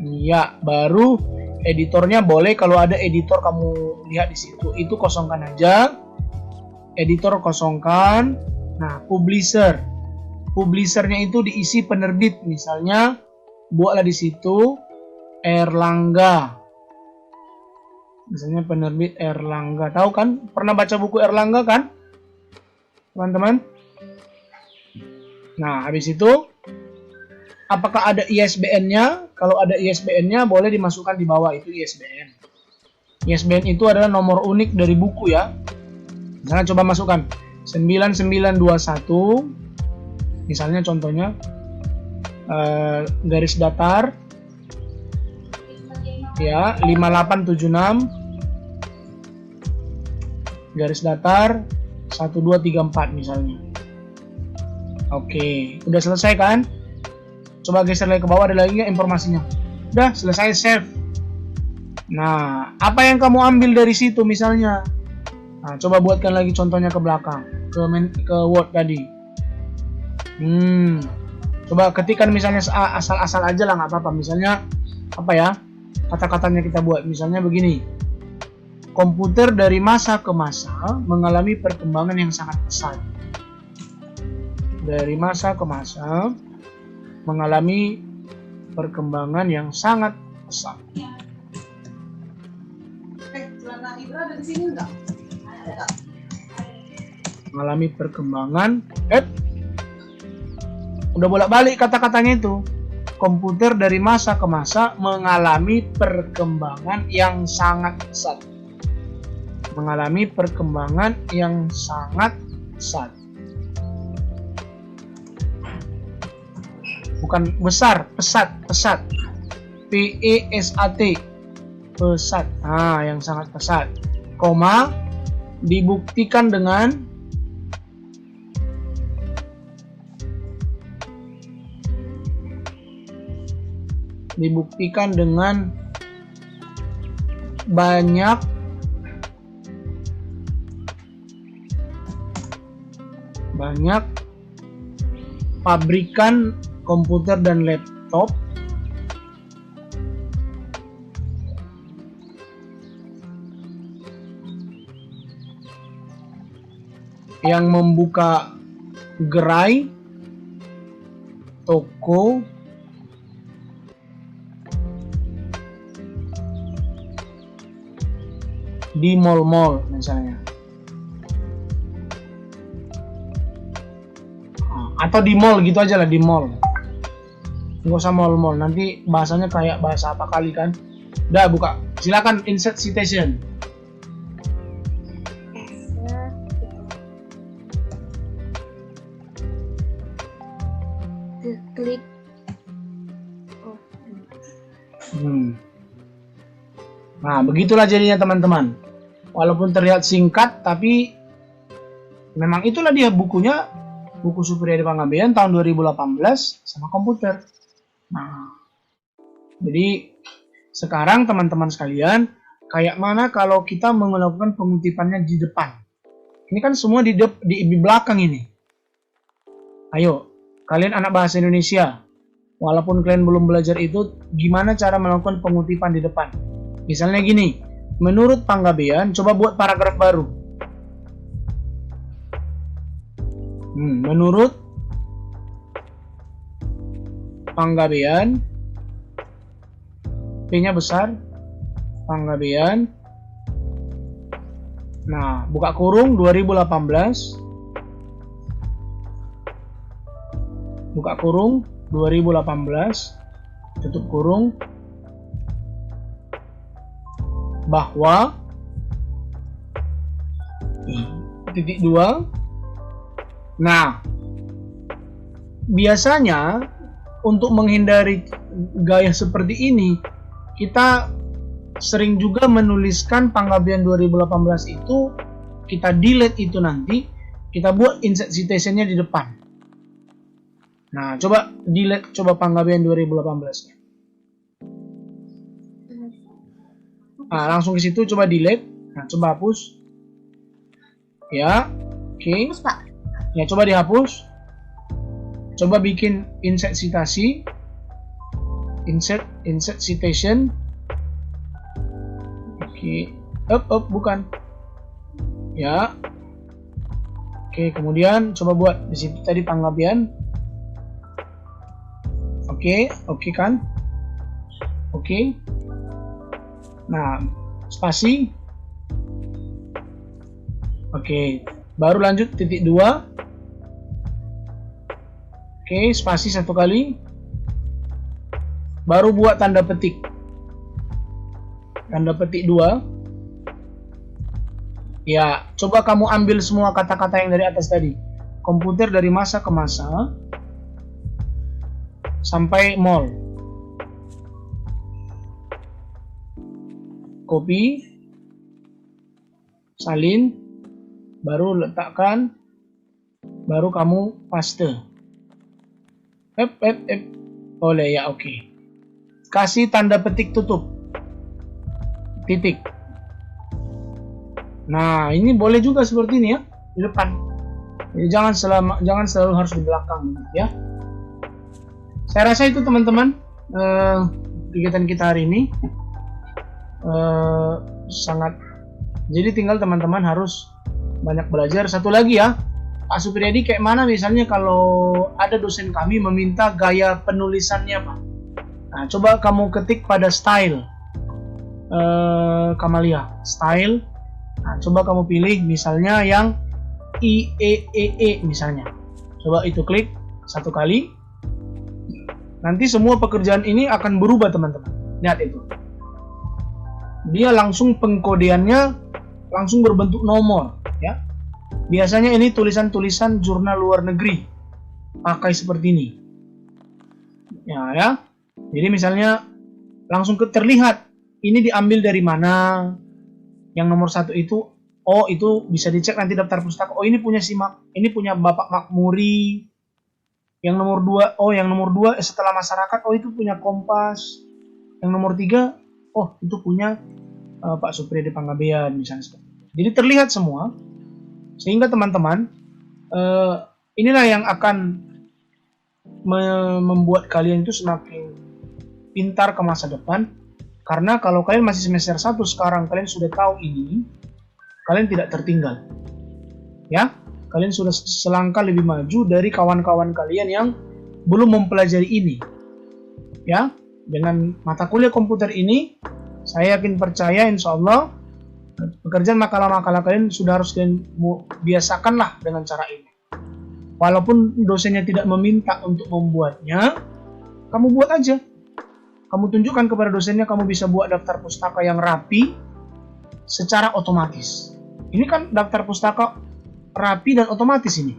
Ya, baru editornya boleh kalau ada editor kamu lihat di situ. Itu kosongkan aja. Editor kosongkan. Nah, publisher. Publishernya itu diisi penerbit. Misalnya, buatlah di situ Erlangga. Misalnya penerbit Erlangga. Tahu kan? Pernah baca buku Erlangga kan? Teman-teman? Nah, habis itu apakah ada ISBN-nya? Kalau ada ISBN-nya boleh dimasukkan di bawah itu ISBN. ISBN itu adalah nomor unik dari buku ya. Misalnya coba masukkan 9921. Misalnya contohnya garis datar ya 5876 garis datar 1234 misalnya. Oke, udah selesai kan? Coba geser lagi ke bawah, ada lagi nggak informasinya? Udah selesai, save. Nah, apa yang kamu ambil dari situ misalnya? Nah, coba buatkan lagi contohnya ke belakang, ke Word tadi. Coba ketikkan misalnya asal-asal aja lah, nggak apa-apa. Misalnya apa ya? Kata-katanya kita buat. Misalnya begini. Komputer dari masa ke masa mengalami perkembangan yang sangat pesat. Dari masa ke masa mengalami perkembangan yang sangat pesat. Celana Ibra ada di sini enggak? Mengalami perkembangan. Udah bolak-balik kata-katanya itu. Komputer dari masa ke masa mengalami perkembangan yang sangat pesat. Mengalami perkembangan yang sangat pesat. Bukan besar, pesat. PESAT. Pesat. Nah, yang sangat pesat. Koma, dibuktikan dengan banyak banyak pabrikan komputer dan laptop yang membuka gerai, toko, di mall-mall misalnya. Atau di mall gitu aja lah, di mall. Nggak usah mall-mall, nanti bahasanya kayak bahasa apa kali kan. Udah buka, silakan insert citation. Klik. Oh. Nah, begitulah jadinya teman-teman. Walaupun terlihat singkat, tapi memang itulah dia bukunya, buku Superiadi Panggabean tahun 2018 sama komputer. Nah, jadi sekarang teman-teman sekalian, kayak mana kalau kita melakukan pengutipannya di depan? Ini kan semua di belakang ini. Ayo, kalian anak bahasa Indonesia, walaupun kalian belum belajar itu, gimana cara melakukan pengutipan di depan? Misalnya gini, menurut Panggabean, coba buat paragraf baru. Menurut Panggabean, P-nya besar, Panggabean. Nah, buka kurung 2018. Buka kurung 2018, tutup kurung, bahwa titik 2. Nah, biasanya untuk menghindari gaya seperti ini, kita sering juga menuliskan Panggabean 2018 itu, kita delete itu nanti, kita buat insert citation-nya di depan. Nah, coba delete, coba Panggabean 2018-nya. Nah, langsung ke situ, coba delete. Nah, coba hapus. Ya, oke. Hapus, Pak. Ya, coba dihapus. Coba bikin insert citasi. Insert citation. Oke. Up, bukan. Ya. Oke, kemudian coba buat di situ tadi Panggabean. Oke kan? Oke. Nah, spasi. Oke, baru lanjut titik 2. Oke, spasi 1 kali. Baru buat tanda petik. Tanda petik 2. Ya, coba kamu ambil semua kata-kata yang dari atas tadi. Komputer dari masa ke masa sampai mall. Copy, salin, baru letakkan, baru kamu paste. Boleh ya, oke. Kasih tanda petik tutup. Titik. Nah, ini boleh juga seperti ini ya, di depan. Jadi jangan selalu harus di belakang ya. Saya rasa itu teman-teman, kegiatan kita hari ini sangat, jadi tinggal teman-teman harus banyak belajar. Satu lagi ya, Pak Superiadi, kayak mana misalnya kalau ada dosen kami meminta gaya penulisannya Pak. Nah, coba kamu ketik pada style Kamalia, style. Nah, coba kamu pilih misalnya yang IEEE misalnya. Coba itu klik 1 kali. Nanti semua pekerjaan ini akan berubah teman-teman. Lihat itu. Dia langsung pengkodeannya langsung berbentuk nomor ya. Biasanya ini tulisan-tulisan jurnal luar negeri pakai seperti ini. Ya. Jadi misalnya langsung terlihat ini diambil dari mana. Yang nomor 1 itu, oh itu bisa dicek nanti daftar pustaka. Oh ini punya ini punya Bapak Makmuri. Yang nomor 2, oh yang nomor 2 setelah masyarakat, oh itu punya Kompas. Yang nomor 3, oh itu punya Pak Superiadi Panggabean misalnya seperti itu. Jadi terlihat semua, sehingga teman-teman inilah yang akan membuat kalian itu semakin pintar ke masa depan. Karena kalau kalian masih semester 1 sekarang, kalian sudah tahu ini, kalian tidak tertinggal. Ya, kalian sudah selangkah lebih maju dari kawan-kawan kalian yang belum mempelajari ini. Ya, dengan mata kuliah komputer ini, saya yakin percaya insya Allah pekerjaan makalah-makalah kalian sudah harus kalian biasakanlah dengan cara ini. Walaupun dosennya tidak meminta untuk membuatnya, kamu buat aja. Kamu tunjukkan kepada dosennya kamu bisa buat daftar pustaka yang rapi secara otomatis. Ini kan daftar pustaka rapi dan otomatis ini.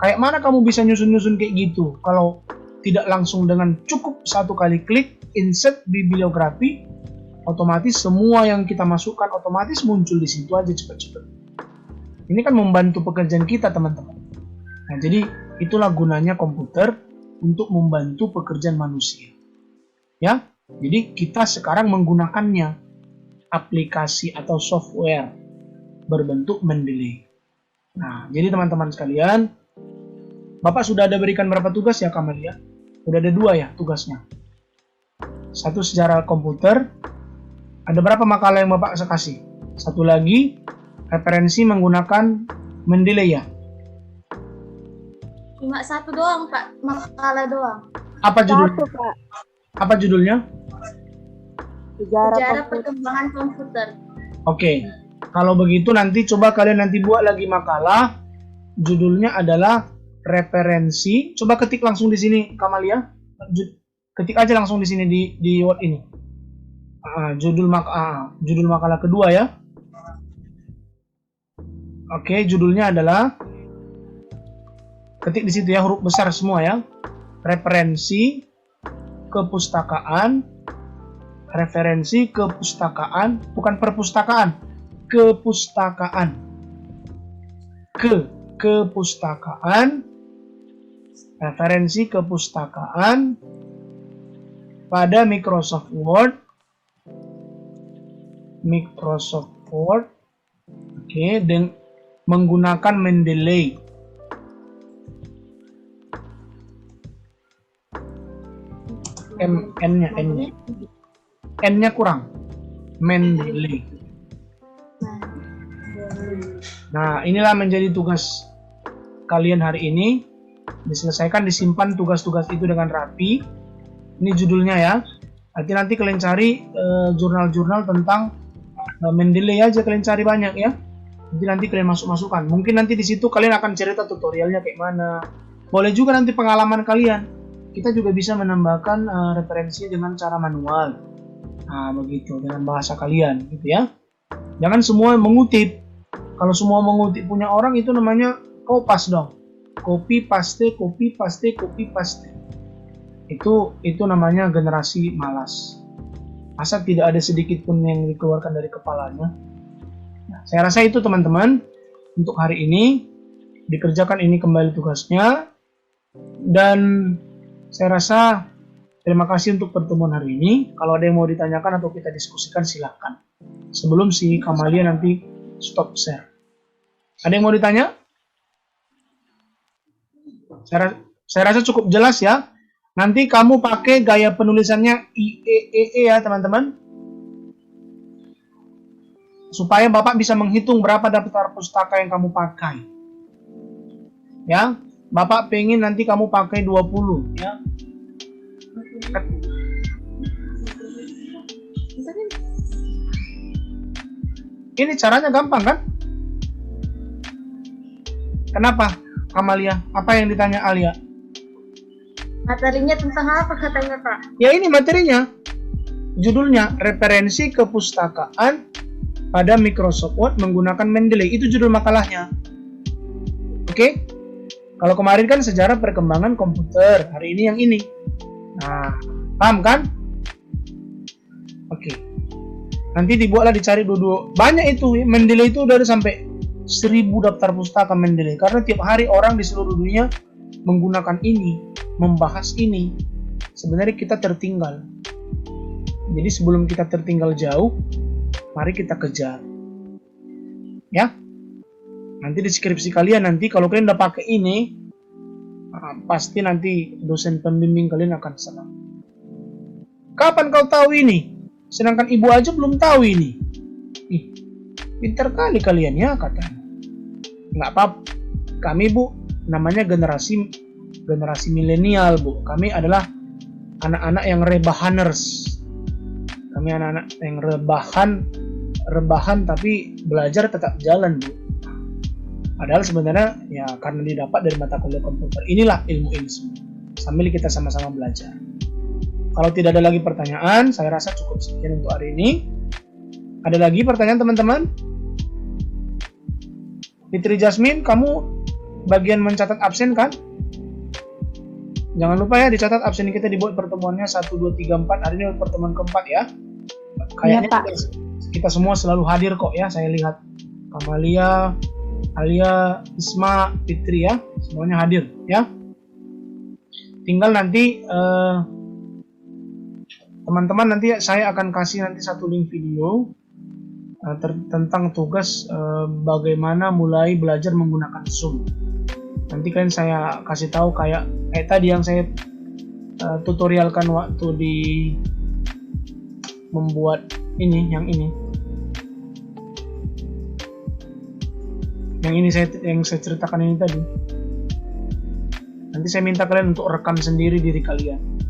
Kayak mana kamu bisa nyusun-nyusun kayak gitu kalau tidak langsung dengan cukup satu kali klik insert bibliografi, otomatis semua yang kita masukkan otomatis muncul di situ aja cepat-cepat. Ini kan membantu pekerjaan kita, teman-teman. Nah, jadi itulah gunanya komputer untuk membantu pekerjaan manusia. Ya, jadi kita sekarang menggunakannya aplikasi atau software berbentuk Mendeley. Nah, jadi teman-teman sekalian, Bapak sudah ada berikan berapa tugas ya Kamalia? Sudah ada 2 ya tugasnya. 1 sejarah komputer. Ada berapa makalah yang Bapak kasih? 1 lagi referensi menggunakan Mendeley ya. Cuma 1 doang, Pak. Makalah doang. Apa judulnya? 1, Pak. Apa judulnya? Sejarah perkembangan komputer. Oke. Kalau begitu nanti coba kalian nanti buat lagi makalah. Judulnya adalah referensi. Coba ketik langsung di sini Kamalia. Ketik aja langsung di sini di Word ini. Judul makalah kedua ya. Oke, judulnya adalah, ketik di situ ya, huruf besar semua ya. Referensi kepustakaan, referensi kepustakaan, bukan perpustakaan, kepustakaan, kepustakaan, referensi kepustakaan pada Microsoft Word, oke, dan menggunakan Mendeley. N-nya kurang. Mendeley. Nah, inilah menjadi tugas kalian hari ini. Diselesaikan, disimpan tugas-tugas itu dengan rapi. Ini judulnya ya. Nanti kalian cari jurnal-jurnal tentang Mendeley aja, kalian cari banyak ya. Nanti kalian masukkan. Mungkin nanti di situ kalian akan cerita tutorialnya kayak mana. Boleh juga nanti pengalaman kalian. Kita juga bisa menambahkan referensi dengan cara manual. Nah, begitu dengan bahasa kalian gitu ya. Jangan semua mengutip. Kalau semua mengutip punya orang itu namanya kopas dong. Copy paste, copy paste, copy paste. Itu namanya generasi malas. Masa tidak ada sedikit pun yang dikeluarkan dari kepalanya. Nah, saya rasa itu teman-teman untuk hari ini. Dikerjakan ini kembali tugasnya. Dan saya rasa terima kasih untuk pertemuan hari ini. Kalau ada yang mau ditanyakan atau kita diskusikan silahkan. Sebelum si Kamalia nanti stop share. Ada yang mau ditanya? Saya rasa cukup jelas ya. Nanti kamu pakai gaya penulisannya IEEE ya teman-teman. Supaya Bapak bisa menghitung berapa daftar pustaka yang kamu pakai. Ya. Bapak pengen nanti kamu pakai 20 ya. Ini caranya gampang kan? Kenapa Amalia? Apa yang ditanya Alia? Materinya tentang apa katanya, Pak? Ya ini materinya. Judulnya referensi kepustakaan pada Microsoft Word menggunakan Mendeley. Itu judul makalahnya. Oke? Kalau kemarin kan sejarah perkembangan komputer, hari ini yang ini. Nah, paham kan? Oke. Nanti dibuatlah, dicari dulu. Banyak itu, Mendeley itu udah ada sampai 1000 daftar pustaka Mendeley. Karena tiap hari orang di seluruh dunia menggunakan ini, membahas ini. Sebenarnya kita tertinggal. Jadi sebelum kita tertinggal jauh, mari kita kejar. Ya. Nanti di skripsi kalian nanti kalau kalian udah pakai ini, Nah, pasti nanti dosen pembimbing kalian akan senang. Kapan kau tahu ini? Sedangkan ibu aja belum tahu ini. Ih, pintar kali kalian ya, katanya. Nggak apa-apa. Kami, Bu, namanya generasi milenial, Bu. Kami adalah anak-anak yang rebahaners. Kami anak-anak yang rebahan tapi belajar tetap jalan, Bu. Padahal sebenarnya ya karena didapat dari mata kuliah komputer. Inilah ilmu ini semua. Sambil kita sama-sama belajar. Kalau tidak ada lagi pertanyaan, saya rasa cukup sekian untuk hari ini. Ada lagi pertanyaan teman-teman? Fitri Jasmine, kamu bagian mencatat absen kan? Jangan lupa ya dicatat absen kita dibuat pertemuannya 1, 2, 3, 4. Hari ini pertemuan keempat ya. Kayaknya kita semua selalu hadir kok ya. Saya lihat Kamalia, Alia, Isma, Fitri ya. Semuanya hadir ya. Tinggal nanti teman-teman nanti saya akan kasih nanti satu link video tentang tugas bagaimana mulai belajar menggunakan Zoom. Nanti kan saya kasih tahu kayak tadi yang saya tutorialkan waktu di membuat ini, yang saya ceritakan ini tadi. Nanti saya minta kalian untuk rekam sendiri diri kalian.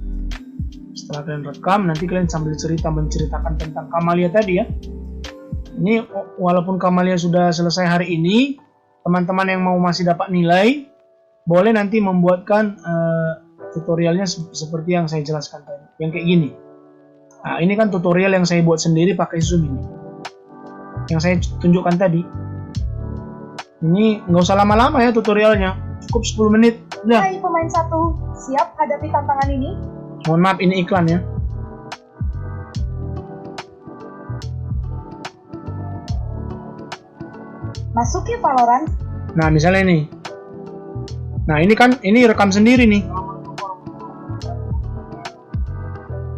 Setelah kalian rekam, nanti kalian sambil menceritakan tentang Kamalia tadi ya. Ini walaupun Kamalia sudah selesai hari ini, teman-teman yang mau masih dapat nilai, boleh nanti membuatkan tutorialnya seperti yang saya jelaskan tadi, yang kayak gini. Nah, ini kan tutorial yang saya buat sendiri pakai Zoom ini, yang saya tunjukkan tadi. Ini nggak usah lama-lama ya tutorialnya, cukup 10 menit. Udah. Hai pemain 1, siap hadapi tantangan ini? Mohon maaf, ini iklan ya. Masuki Valorant. Nah, misalnya ini. Nah, ini rekam sendiri nih.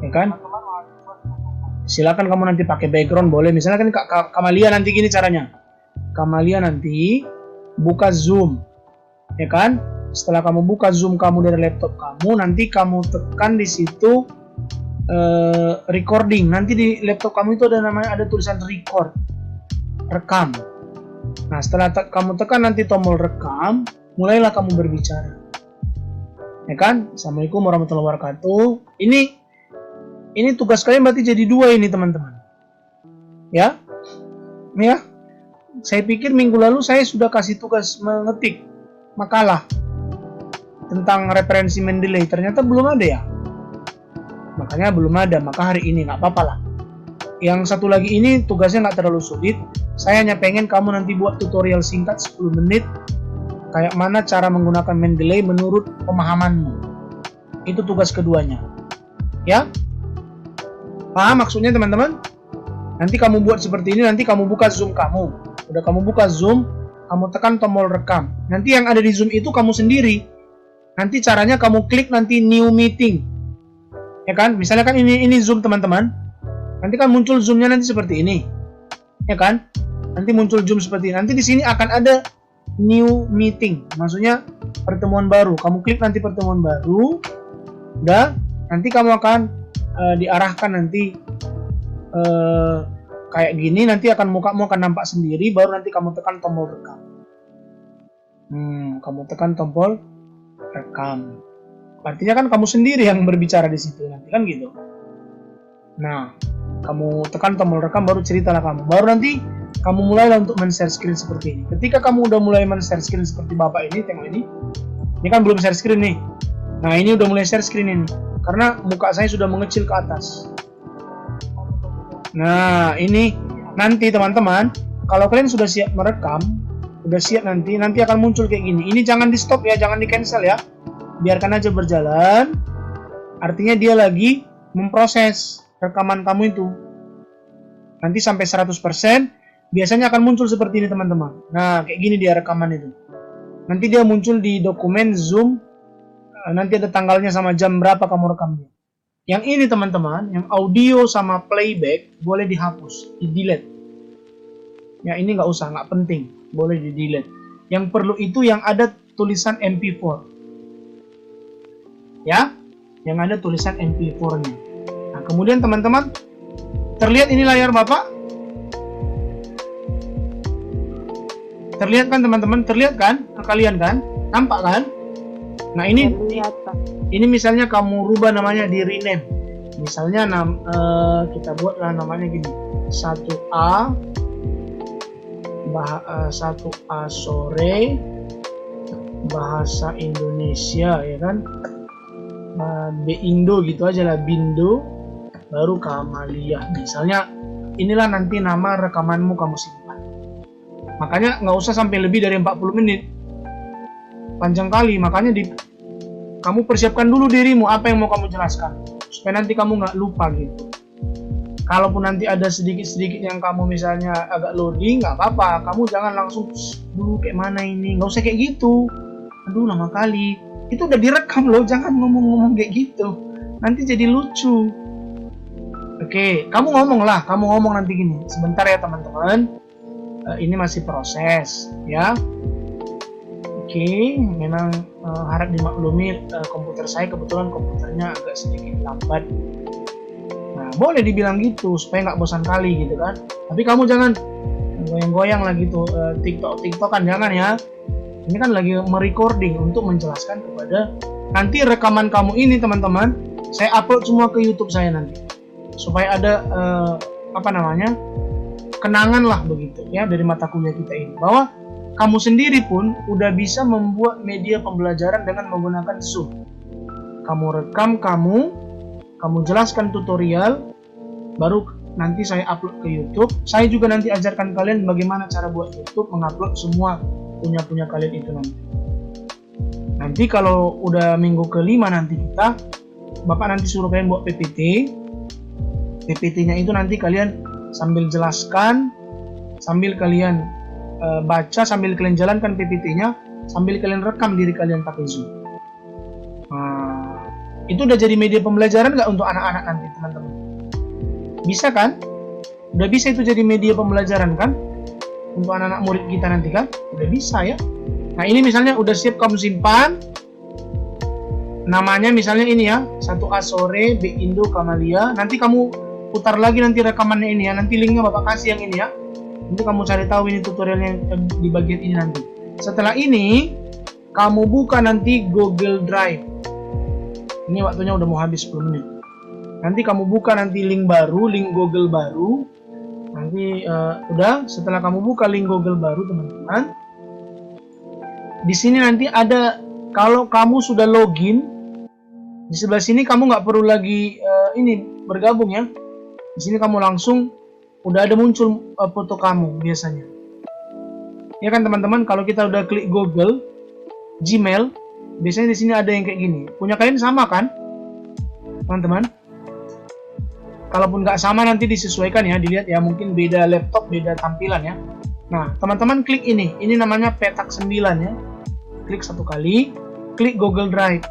Ya kan? Silakan kamu nanti pakai background boleh. Misalnya kan Kamalia nanti gini caranya. Kamalia nanti buka Zoom. Ya kan? Setelah kamu buka Zoom kamu dari laptop kamu, nanti kamu tekan di situ recording. Nanti di laptop kamu itu ada tulisan record. Rekam. Nah, setelah kamu tekan nanti tombol rekam, mulailah kamu berbicara. Ya kan? Assalamualaikum warahmatullahi wabarakatuh. Ini tugas kalian berarti jadi 2 ini, teman-teman. Ya? Ya. Saya pikir minggu lalu saya sudah kasih tugas mengetik makalah tentang referensi Mendeley. Ternyata belum ada ya. Makanya belum ada, maka hari ini nggak apa-apa lah. Yang satu lagi ini tugasnya nggak terlalu sulit. Saya hanya pengen kamu nanti buat tutorial singkat 10 menit kayak mana cara menggunakan Mendeley menurut pemahamanmu. Itu tugas keduanya. Ya? Paham maksudnya teman-teman? Nanti kamu buat seperti ini, nanti kamu buka Zoom kamu. Udah kamu buka Zoom, kamu tekan tombol rekam. Nanti yang ada di Zoom itu kamu sendiri. Nanti caranya kamu klik nanti new meeting. Ya kan? Misalnya kan ini Zoom teman-teman. Nanti kan muncul Zoom-nya nanti seperti ini. Ya kan? Nanti muncul Zoom seperti ini. Nanti di sini akan ada new meeting. Maksudnya pertemuan baru. Kamu klik nanti pertemuan baru. Udah, nanti kamu akan diarahkan nanti kayak gini. Nanti akan mukamu akan nampak sendiri. Baru nanti kamu tekan tombol rekam. Kamu tekan tombol rekam. Artinya kan kamu sendiri yang berbicara di situ nanti kan gitu. Nah, kamu tekan tombol rekam baru ceritalah kamu. Baru nanti kamu mulailah untuk men-share screen seperti ini. Ketika kamu udah mulai men-share screen seperti Bapak ini, tengok ini. Ini kan belum share screen nih. Nah, ini udah mulai share screen ini. Karena muka saya sudah mengecil ke atas. Nah, ini nanti teman-teman, kalau kalian sudah siap merekam, udah siap nanti akan muncul kayak gini. Ini jangan di stop ya, jangan di cancel ya. Biarkan aja berjalan. Artinya dia lagi memproses rekaman kamu itu. Nanti sampai 100% biasanya akan muncul seperti ini teman-teman. Nah, kayak gini dia rekaman itu. Nanti dia muncul di dokumen Zoom. Nanti ada tanggalnya sama jam berapa kamu rekamnya. Yang ini teman-teman, yang audio sama playback boleh dihapus, di-delete. Ya ini nggak usah, nggak penting, boleh di-delete. Yang perlu itu yang ada tulisan MP4. ya, yang ada tulisan MP4-nya. Nah, kemudian teman-teman, terlihat ini layar Bapak? Terlihat kan teman-teman? Terlihat kan? Ke kalian kan? Nampak kan? Nah, ini misalnya kamu rubah namanya di rename. Misalnya kita buatlah namanya gini. 1A 1A sore bahasa Indonesia, ya kan? Bindo gitu aja lah, Bindo baru Kamalia. Misalnya inilah nanti nama rekamanmu kamu simpan. Makanya nggak usah sampai lebih dari 40 menit. Panjang kali, makanya kamu persiapkan dulu dirimu apa yang mau kamu jelaskan supaya nanti kamu nggak lupa gitu. Kalaupun nanti ada sedikit-sedikit yang kamu misalnya agak loading, nggak apa-apa, kamu jangan langsung dulu kayak mana ini, nggak usah kayak gitu. Aduh, lama kali. Itu udah direkam loh, jangan ngomong-ngomong kayak gitu. Nanti jadi lucu. Oke, kamu ngomong nanti gini. Sebentar ya teman-teman. Ini masih proses, ya. Oke, memang harap dimaklumi komputer saya kebetulan komputernya agak sedikit lambat. Nah, boleh dibilang gitu supaya nggak bosan kali gitu kan. Tapi kamu jangan goyang-goyang lah gitu, TikTok-TikTokan jangan ya. Ini kan lagi merecording untuk menjelaskan kepada nanti rekaman kamu ini teman-teman, saya upload semua ke YouTube saya nanti. Supaya ada kenangan lah begitu ya dari mata kuliah kita ini, bahwa kamu sendiri pun udah bisa membuat media pembelajaran dengan menggunakan Zoom. Kamu rekam, kamu jelaskan tutorial, baru nanti saya upload ke YouTube. Saya juga nanti ajarkan kalian bagaimana cara buat YouTube, mengupload semua punya kalian itu nanti. Nanti kalau udah minggu ke-5 nanti Bapak nanti suruh kalian buat PPT. PPT-nya itu nanti kalian sambil jelaskan, sambil kalian baca, sambil kalian jalankan PPT-nya, sambil kalian rekam diri kalian pakai Zoom. Itu udah jadi media pembelajaran nggak untuk anak-anak nanti teman-teman? Bisa kan? Udah bisa itu jadi media pembelajaran kan? Untuk anak-anak murid kita nanti kan? Udah bisa ya. Nah ini misalnya udah siap kamu simpan. Namanya misalnya ini ya, 1A sore Bindo Kamalia. Nanti kamu putar lagi nanti rekamannya ini ya. Nanti linknya Bapak kasih yang ini ya. Nanti kamu cari tahu ini tutorialnya di bagian ini nanti. Setelah ini kamu buka nanti Google Drive. Ini waktunya udah mau habis 10 menit. Nanti kamu buka nanti link Google baru. Nanti setelah kamu buka link Google baru teman-teman, di sini nanti ada, kalau kamu sudah login, di sebelah sini kamu nggak perlu lagi bergabung ya. Di sini kamu langsung udah ada muncul foto kamu biasanya. Ya kan teman-teman, kalau kita udah klik Google, Gmail, biasanya di sini ada yang kayak gini. Punya kalian sama kan, teman-teman? Kalaupun nggak sama nanti disesuaikan ya, dilihat ya, mungkin beda laptop, beda tampilan ya. Nah, teman-teman klik ini namanya petak 9 ya. Klik satu kali, klik Google Drive.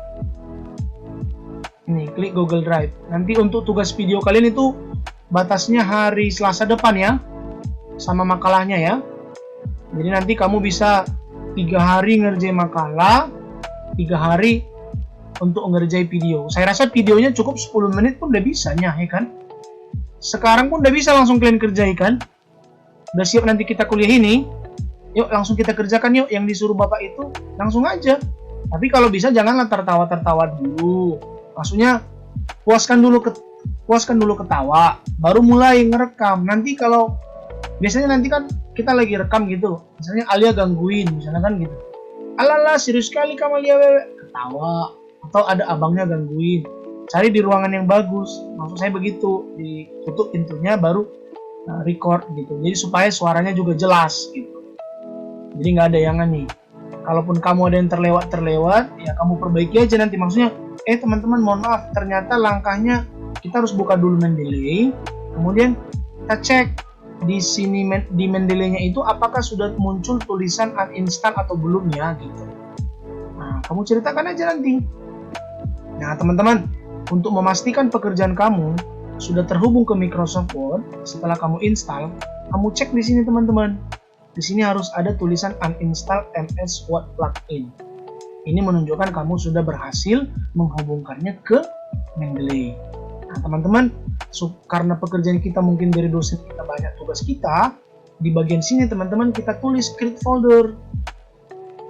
Ini, klik Google Drive. Nanti untuk tugas video kalian itu batasnya hari Selasa depan ya, sama makalahnya ya. Jadi nanti kamu bisa 3 hari ngerjain makalah, 3 hari untuk ngerjain video. Saya rasa videonya cukup 10 menit pun udah bisa ya kan? Sekarang pun udah bisa langsung kalian kerjakan. Udah siap nanti kita kuliah ini. Yuk langsung kita kerjakan yuk, yang disuruh Bapak itu langsung aja. Tapi kalau bisa janganlah tertawa-tertawa dulu. Maksudnya puaskan dulu ketawa, baru mulai ngerekam. Nanti kalau biasanya nanti kan kita lagi rekam gitu, misalnya Alia gangguin, misalnya kan gitu. Alala serius sekali kamu Alia, ketawa. Atau ada abangnya gangguin. Cari di ruangan yang bagus, maksud saya begitu, ditutup pintunya baru record gitu, jadi supaya suaranya juga jelas gitu, jadi nggak ada yang nih. Kalaupun kamu ada yang terlewat ya kamu perbaiki aja nanti. Maksudnya teman-teman mohon maaf, ternyata langkahnya kita harus buka dulu Mendeley, kemudian kita cek di sini di Mendeley-nya itu apakah sudah muncul tulisan uninstall atau belum ya gitu. Nah kamu ceritakan aja nanti. Nah teman-teman, untuk memastikan pekerjaan kamu sudah terhubung ke Microsoft Word, setelah kamu install, kamu cek di sini teman-teman. Di sini harus ada tulisan uninstall MS Word plugin. Ini menunjukkan kamu sudah berhasil menghubungkannya ke Mendeley. Nah, teman-teman, karena pekerjaan kita mungkin dari dosen kita banyak tugas kita, di bagian sini teman-teman kita tulis create folder.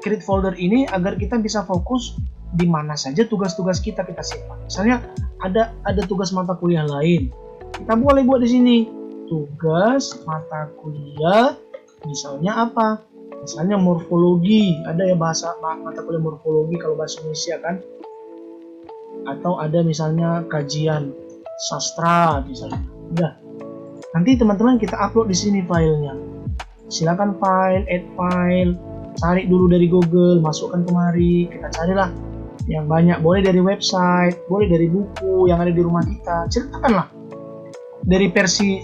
Create folder ini agar kita bisa fokus di mana saja tugas-tugas kita simpan. Misalnya ada tugas mata kuliah lain, kita boleh buat di sini. Tugas mata kuliah, misalnya apa? Misalnya morfologi, ada ya mata kuliah morfologi kalau bahasa Indonesia kan. Atau ada misalnya kajian sastra misalnya. Udah. Nanti teman-teman kita upload di sini filenya. Silakan add file, cari dulu dari Google, masukkan kemari, kita carilah yang banyak, boleh dari website, boleh dari buku yang ada di rumah kita. Ceritakanlah dari versi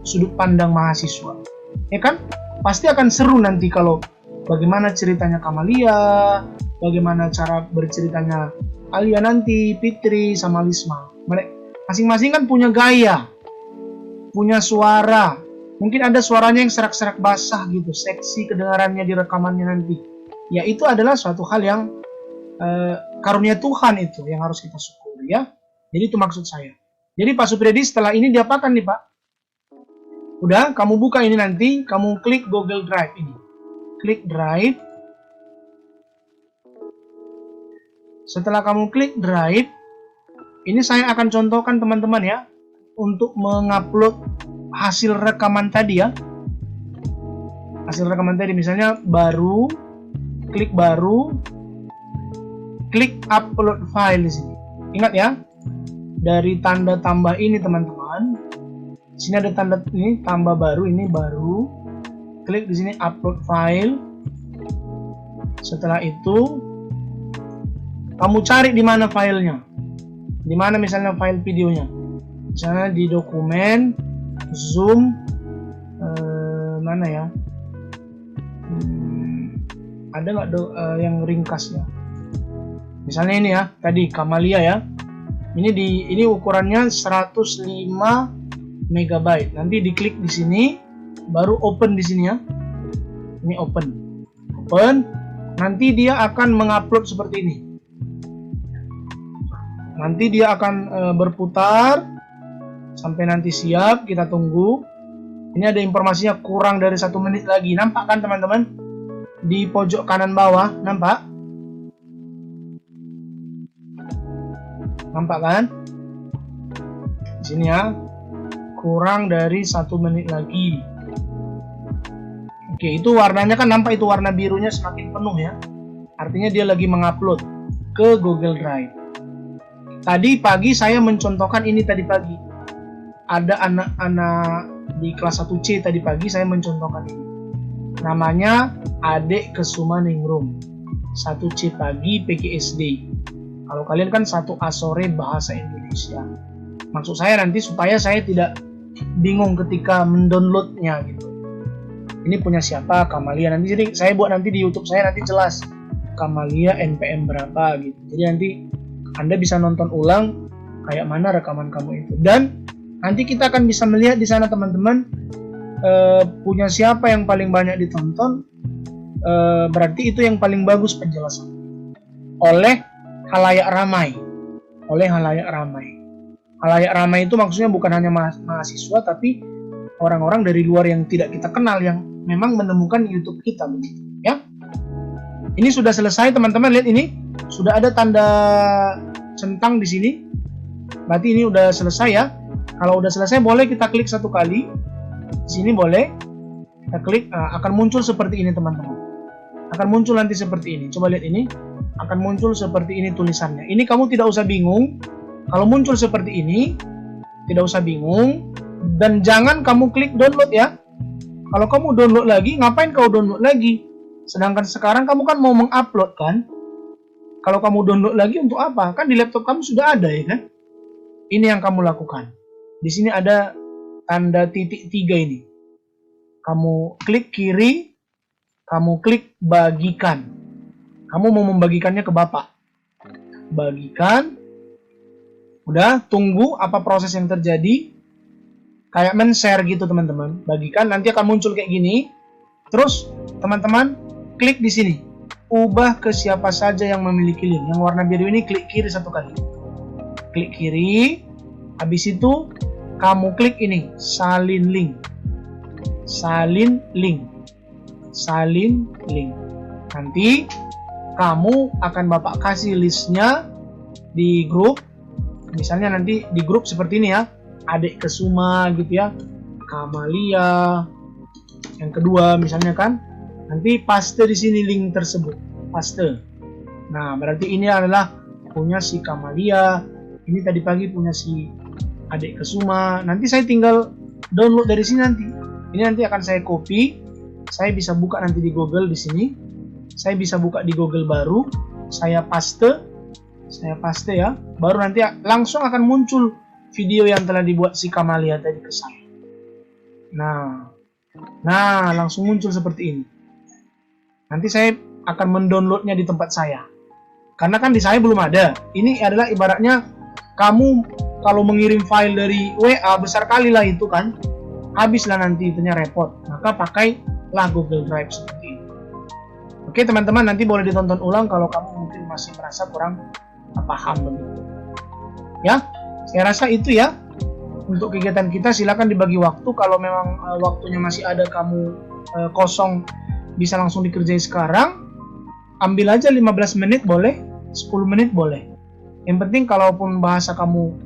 sudut pandang mahasiswa. Ya kan? Pasti akan seru nanti kalau bagaimana ceritanya Kamalia, bagaimana cara berceritanya Alia nanti, Fitri, sama Lisma. Mereka masing-masing kan punya gaya, punya suara. Mungkin ada suaranya yang serak-serak basah gitu, seksi kedengarannya di rekamannya nanti. Ya itu adalah suatu hal yang karunia Tuhan itu yang harus kita syukuri ya. Jadi itu maksud saya. Jadi Pak Supriyadi setelah ini diapakan nih Pak? Udah, kamu buka ini nanti, kamu klik Google Drive ini. Klik Drive. Setelah kamu klik Drive, ini saya akan contohkan teman-teman ya, untuk mengupload hasil rekaman tadi ya. Hasil rekaman tadi misalnya baru, klik upload file di sini. Ingat ya, dari tanda tambah ini teman-teman. Sini ada tanda ini tambah baru, ini baru. Klik di sini upload file. Setelah itu kamu cari di mana filenya. Di mana misalnya file videonya. Misalnya di dokumen, Zoom, mana ya? Ada nggak yang ringkas ya? Misalnya ini ya, tadi Kamalia ya. Ini ukurannya 105 MB. Nanti diklik di sini, baru open di sini ya. Ini open. Nanti dia akan mengupload seperti ini. Nanti dia akan berputar sampai nanti siap. Kita tunggu. Ini ada informasinya kurang dari 1 menit lagi. Nampak kan teman-teman? Di pojok kanan bawah, nampak? Nampak kan? Di sini ya. Kurang dari 1 menit lagi. Oke, itu warnanya kan nampak, itu warna birunya semakin penuh ya. Artinya dia lagi mengupload ke Google Drive. Tadi pagi saya mencontohkan ini tadi pagi. Ada anak-anak di kelas 1C tadi pagi saya mencontohkan ini. Namanya Adek Kesuma Ningrum. 1C pagi PGSD. Kalau kalian kan 1A sore bahasa Indonesia. Maksud saya nanti supaya saya tidak bingung ketika mendownloadnya gitu. Ini punya siapa? Kamalia. Nanti jadi saya buat nanti di YouTube saya nanti jelas Kamalia NPM berapa gitu. Jadi nanti Anda bisa nonton ulang kayak mana rekaman kamu itu. Dan nanti kita akan bisa melihat di sana teman-teman punya siapa yang paling banyak ditonton. Berarti itu yang paling bagus penjelasan oleh halayak ramai. Oleh halayak ramai. Halayak ramai itu maksudnya bukan hanya mahasiswa, tapi orang-orang dari luar yang tidak kita kenal yang memang menemukan YouTube kita begitu, ya. Ini sudah selesai teman-teman, lihat ini sudah ada tanda centang di sini. Berarti ini udah selesai ya. Kalau udah selesai boleh kita klik satu kali. Di sini boleh kita klik, akan muncul seperti ini teman-teman. Akan muncul nanti seperti ini. Coba lihat ini, akan muncul seperti ini tulisannya. Ini kamu tidak usah bingung. Kalau muncul seperti ini, tidak usah bingung. Dan jangan kamu klik download ya. Kalau kamu download lagi, ngapain kau download lagi? Sedangkan sekarang kamu kan mau mengupload kan? Kalau kamu download lagi untuk apa? Kan di laptop kamu sudah ada ya kan? Ini yang kamu lakukan. Di sini ada tanda titik 3 ini. Kamu klik kiri, kamu klik bagikan. Kamu mau membagikannya ke Bapak. Bagikan. Udah, tunggu apa proses yang terjadi. Kayak men-share gitu teman-teman. Bagikan, nanti akan muncul kayak gini. Terus teman-teman klik di sini. ubah ke siapa saja yang memiliki link. Yang warna biru ini klik kiri 1 kali. Klik kiri, habis itu kamu klik ini, salin link. Salin link. Salin link. Nanti kamu akan Bapak kasih listnya di grup. Misalnya nanti di grup seperti ini ya, Adik Kesuma gitu ya, Kamalia. Yang kedua misalnya kan, nanti paste di sini link tersebut, paste. Nah, berarti ini adalah punya si Kamalia, ini tadi pagi punya si Adik Kesuma. Nanti saya tinggal download dari sini nanti. Ini nanti akan saya copy, saya bisa buka nanti di Google di sini. Saya bisa buka di Google baru, saya paste ya, baru nanti langsung akan muncul video yang telah dibuat si Kamalia tadi ke saya. Nah, langsung muncul seperti ini. Nanti saya akan mendownloadnya di tempat saya. Karena kan di saya belum ada. Ini adalah ibaratnya kamu kalau mengirim file dari WA besar kali lah itu kan, habislah nanti itunya repot. Maka pakailah Google Drive seperti ini. Oke teman-teman, nanti boleh ditonton ulang kalau kamu mungkin masih merasa kurang paham begitu. Ya, saya rasa itu ya untuk kegiatan kita. Silakan dibagi waktu. Kalau memang waktunya masih ada, kamu kosong, bisa langsung dikerjain sekarang. Ambil aja 15 menit boleh, 10 menit boleh. Yang penting kalaupun bahasa kamu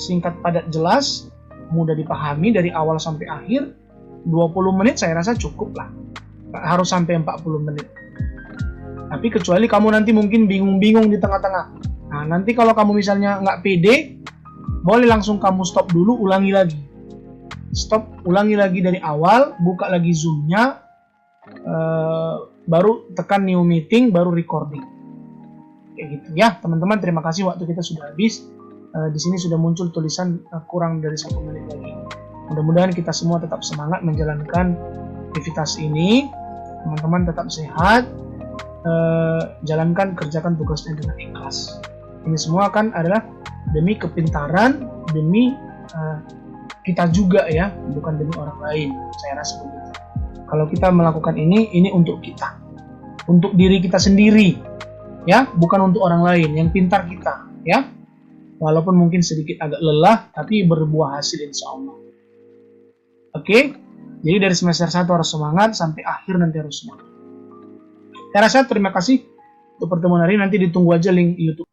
singkat, padat, jelas, mudah dipahami dari awal sampai akhir, 20 menit saya rasa cukup lah. Nggak harus sampai 40 menit. Tapi kecuali kamu nanti mungkin bingung-bingung di tengah-tengah. Nah, nanti kalau kamu misalnya nggak pede, boleh langsung kamu stop dulu, ulangi lagi. Stop, ulangi lagi dari awal, buka lagi Zoom-nya, baru tekan new meeting, baru recording. Kayak gitu ya, teman-teman. Terima kasih, waktu kita sudah habis. Di sini sudah muncul tulisan kurang dari 1 menit lagi. Mudah-mudahan kita semua tetap semangat menjalankan aktivitas ini. Teman-teman tetap sehat. Jalankan, kerjakan tugasnya dengan ikhlas. Ini semua kan adalah demi kepintaran, demi kita juga ya, bukan demi orang lain. Saya rasa begitu. Kalau kita melakukan ini untuk kita, untuk diri kita sendiri, ya, bukan untuk orang lain. Yang pintar kita, ya. Walaupun mungkin sedikit agak lelah, tapi berbuah hasil insya Allah. Oke, jadi dari semester 1 harus semangat, sampai akhir nanti harus semangat. Saya rasa terima kasih untuk pertemuan hari ini. Nanti ditunggu aja link YouTube.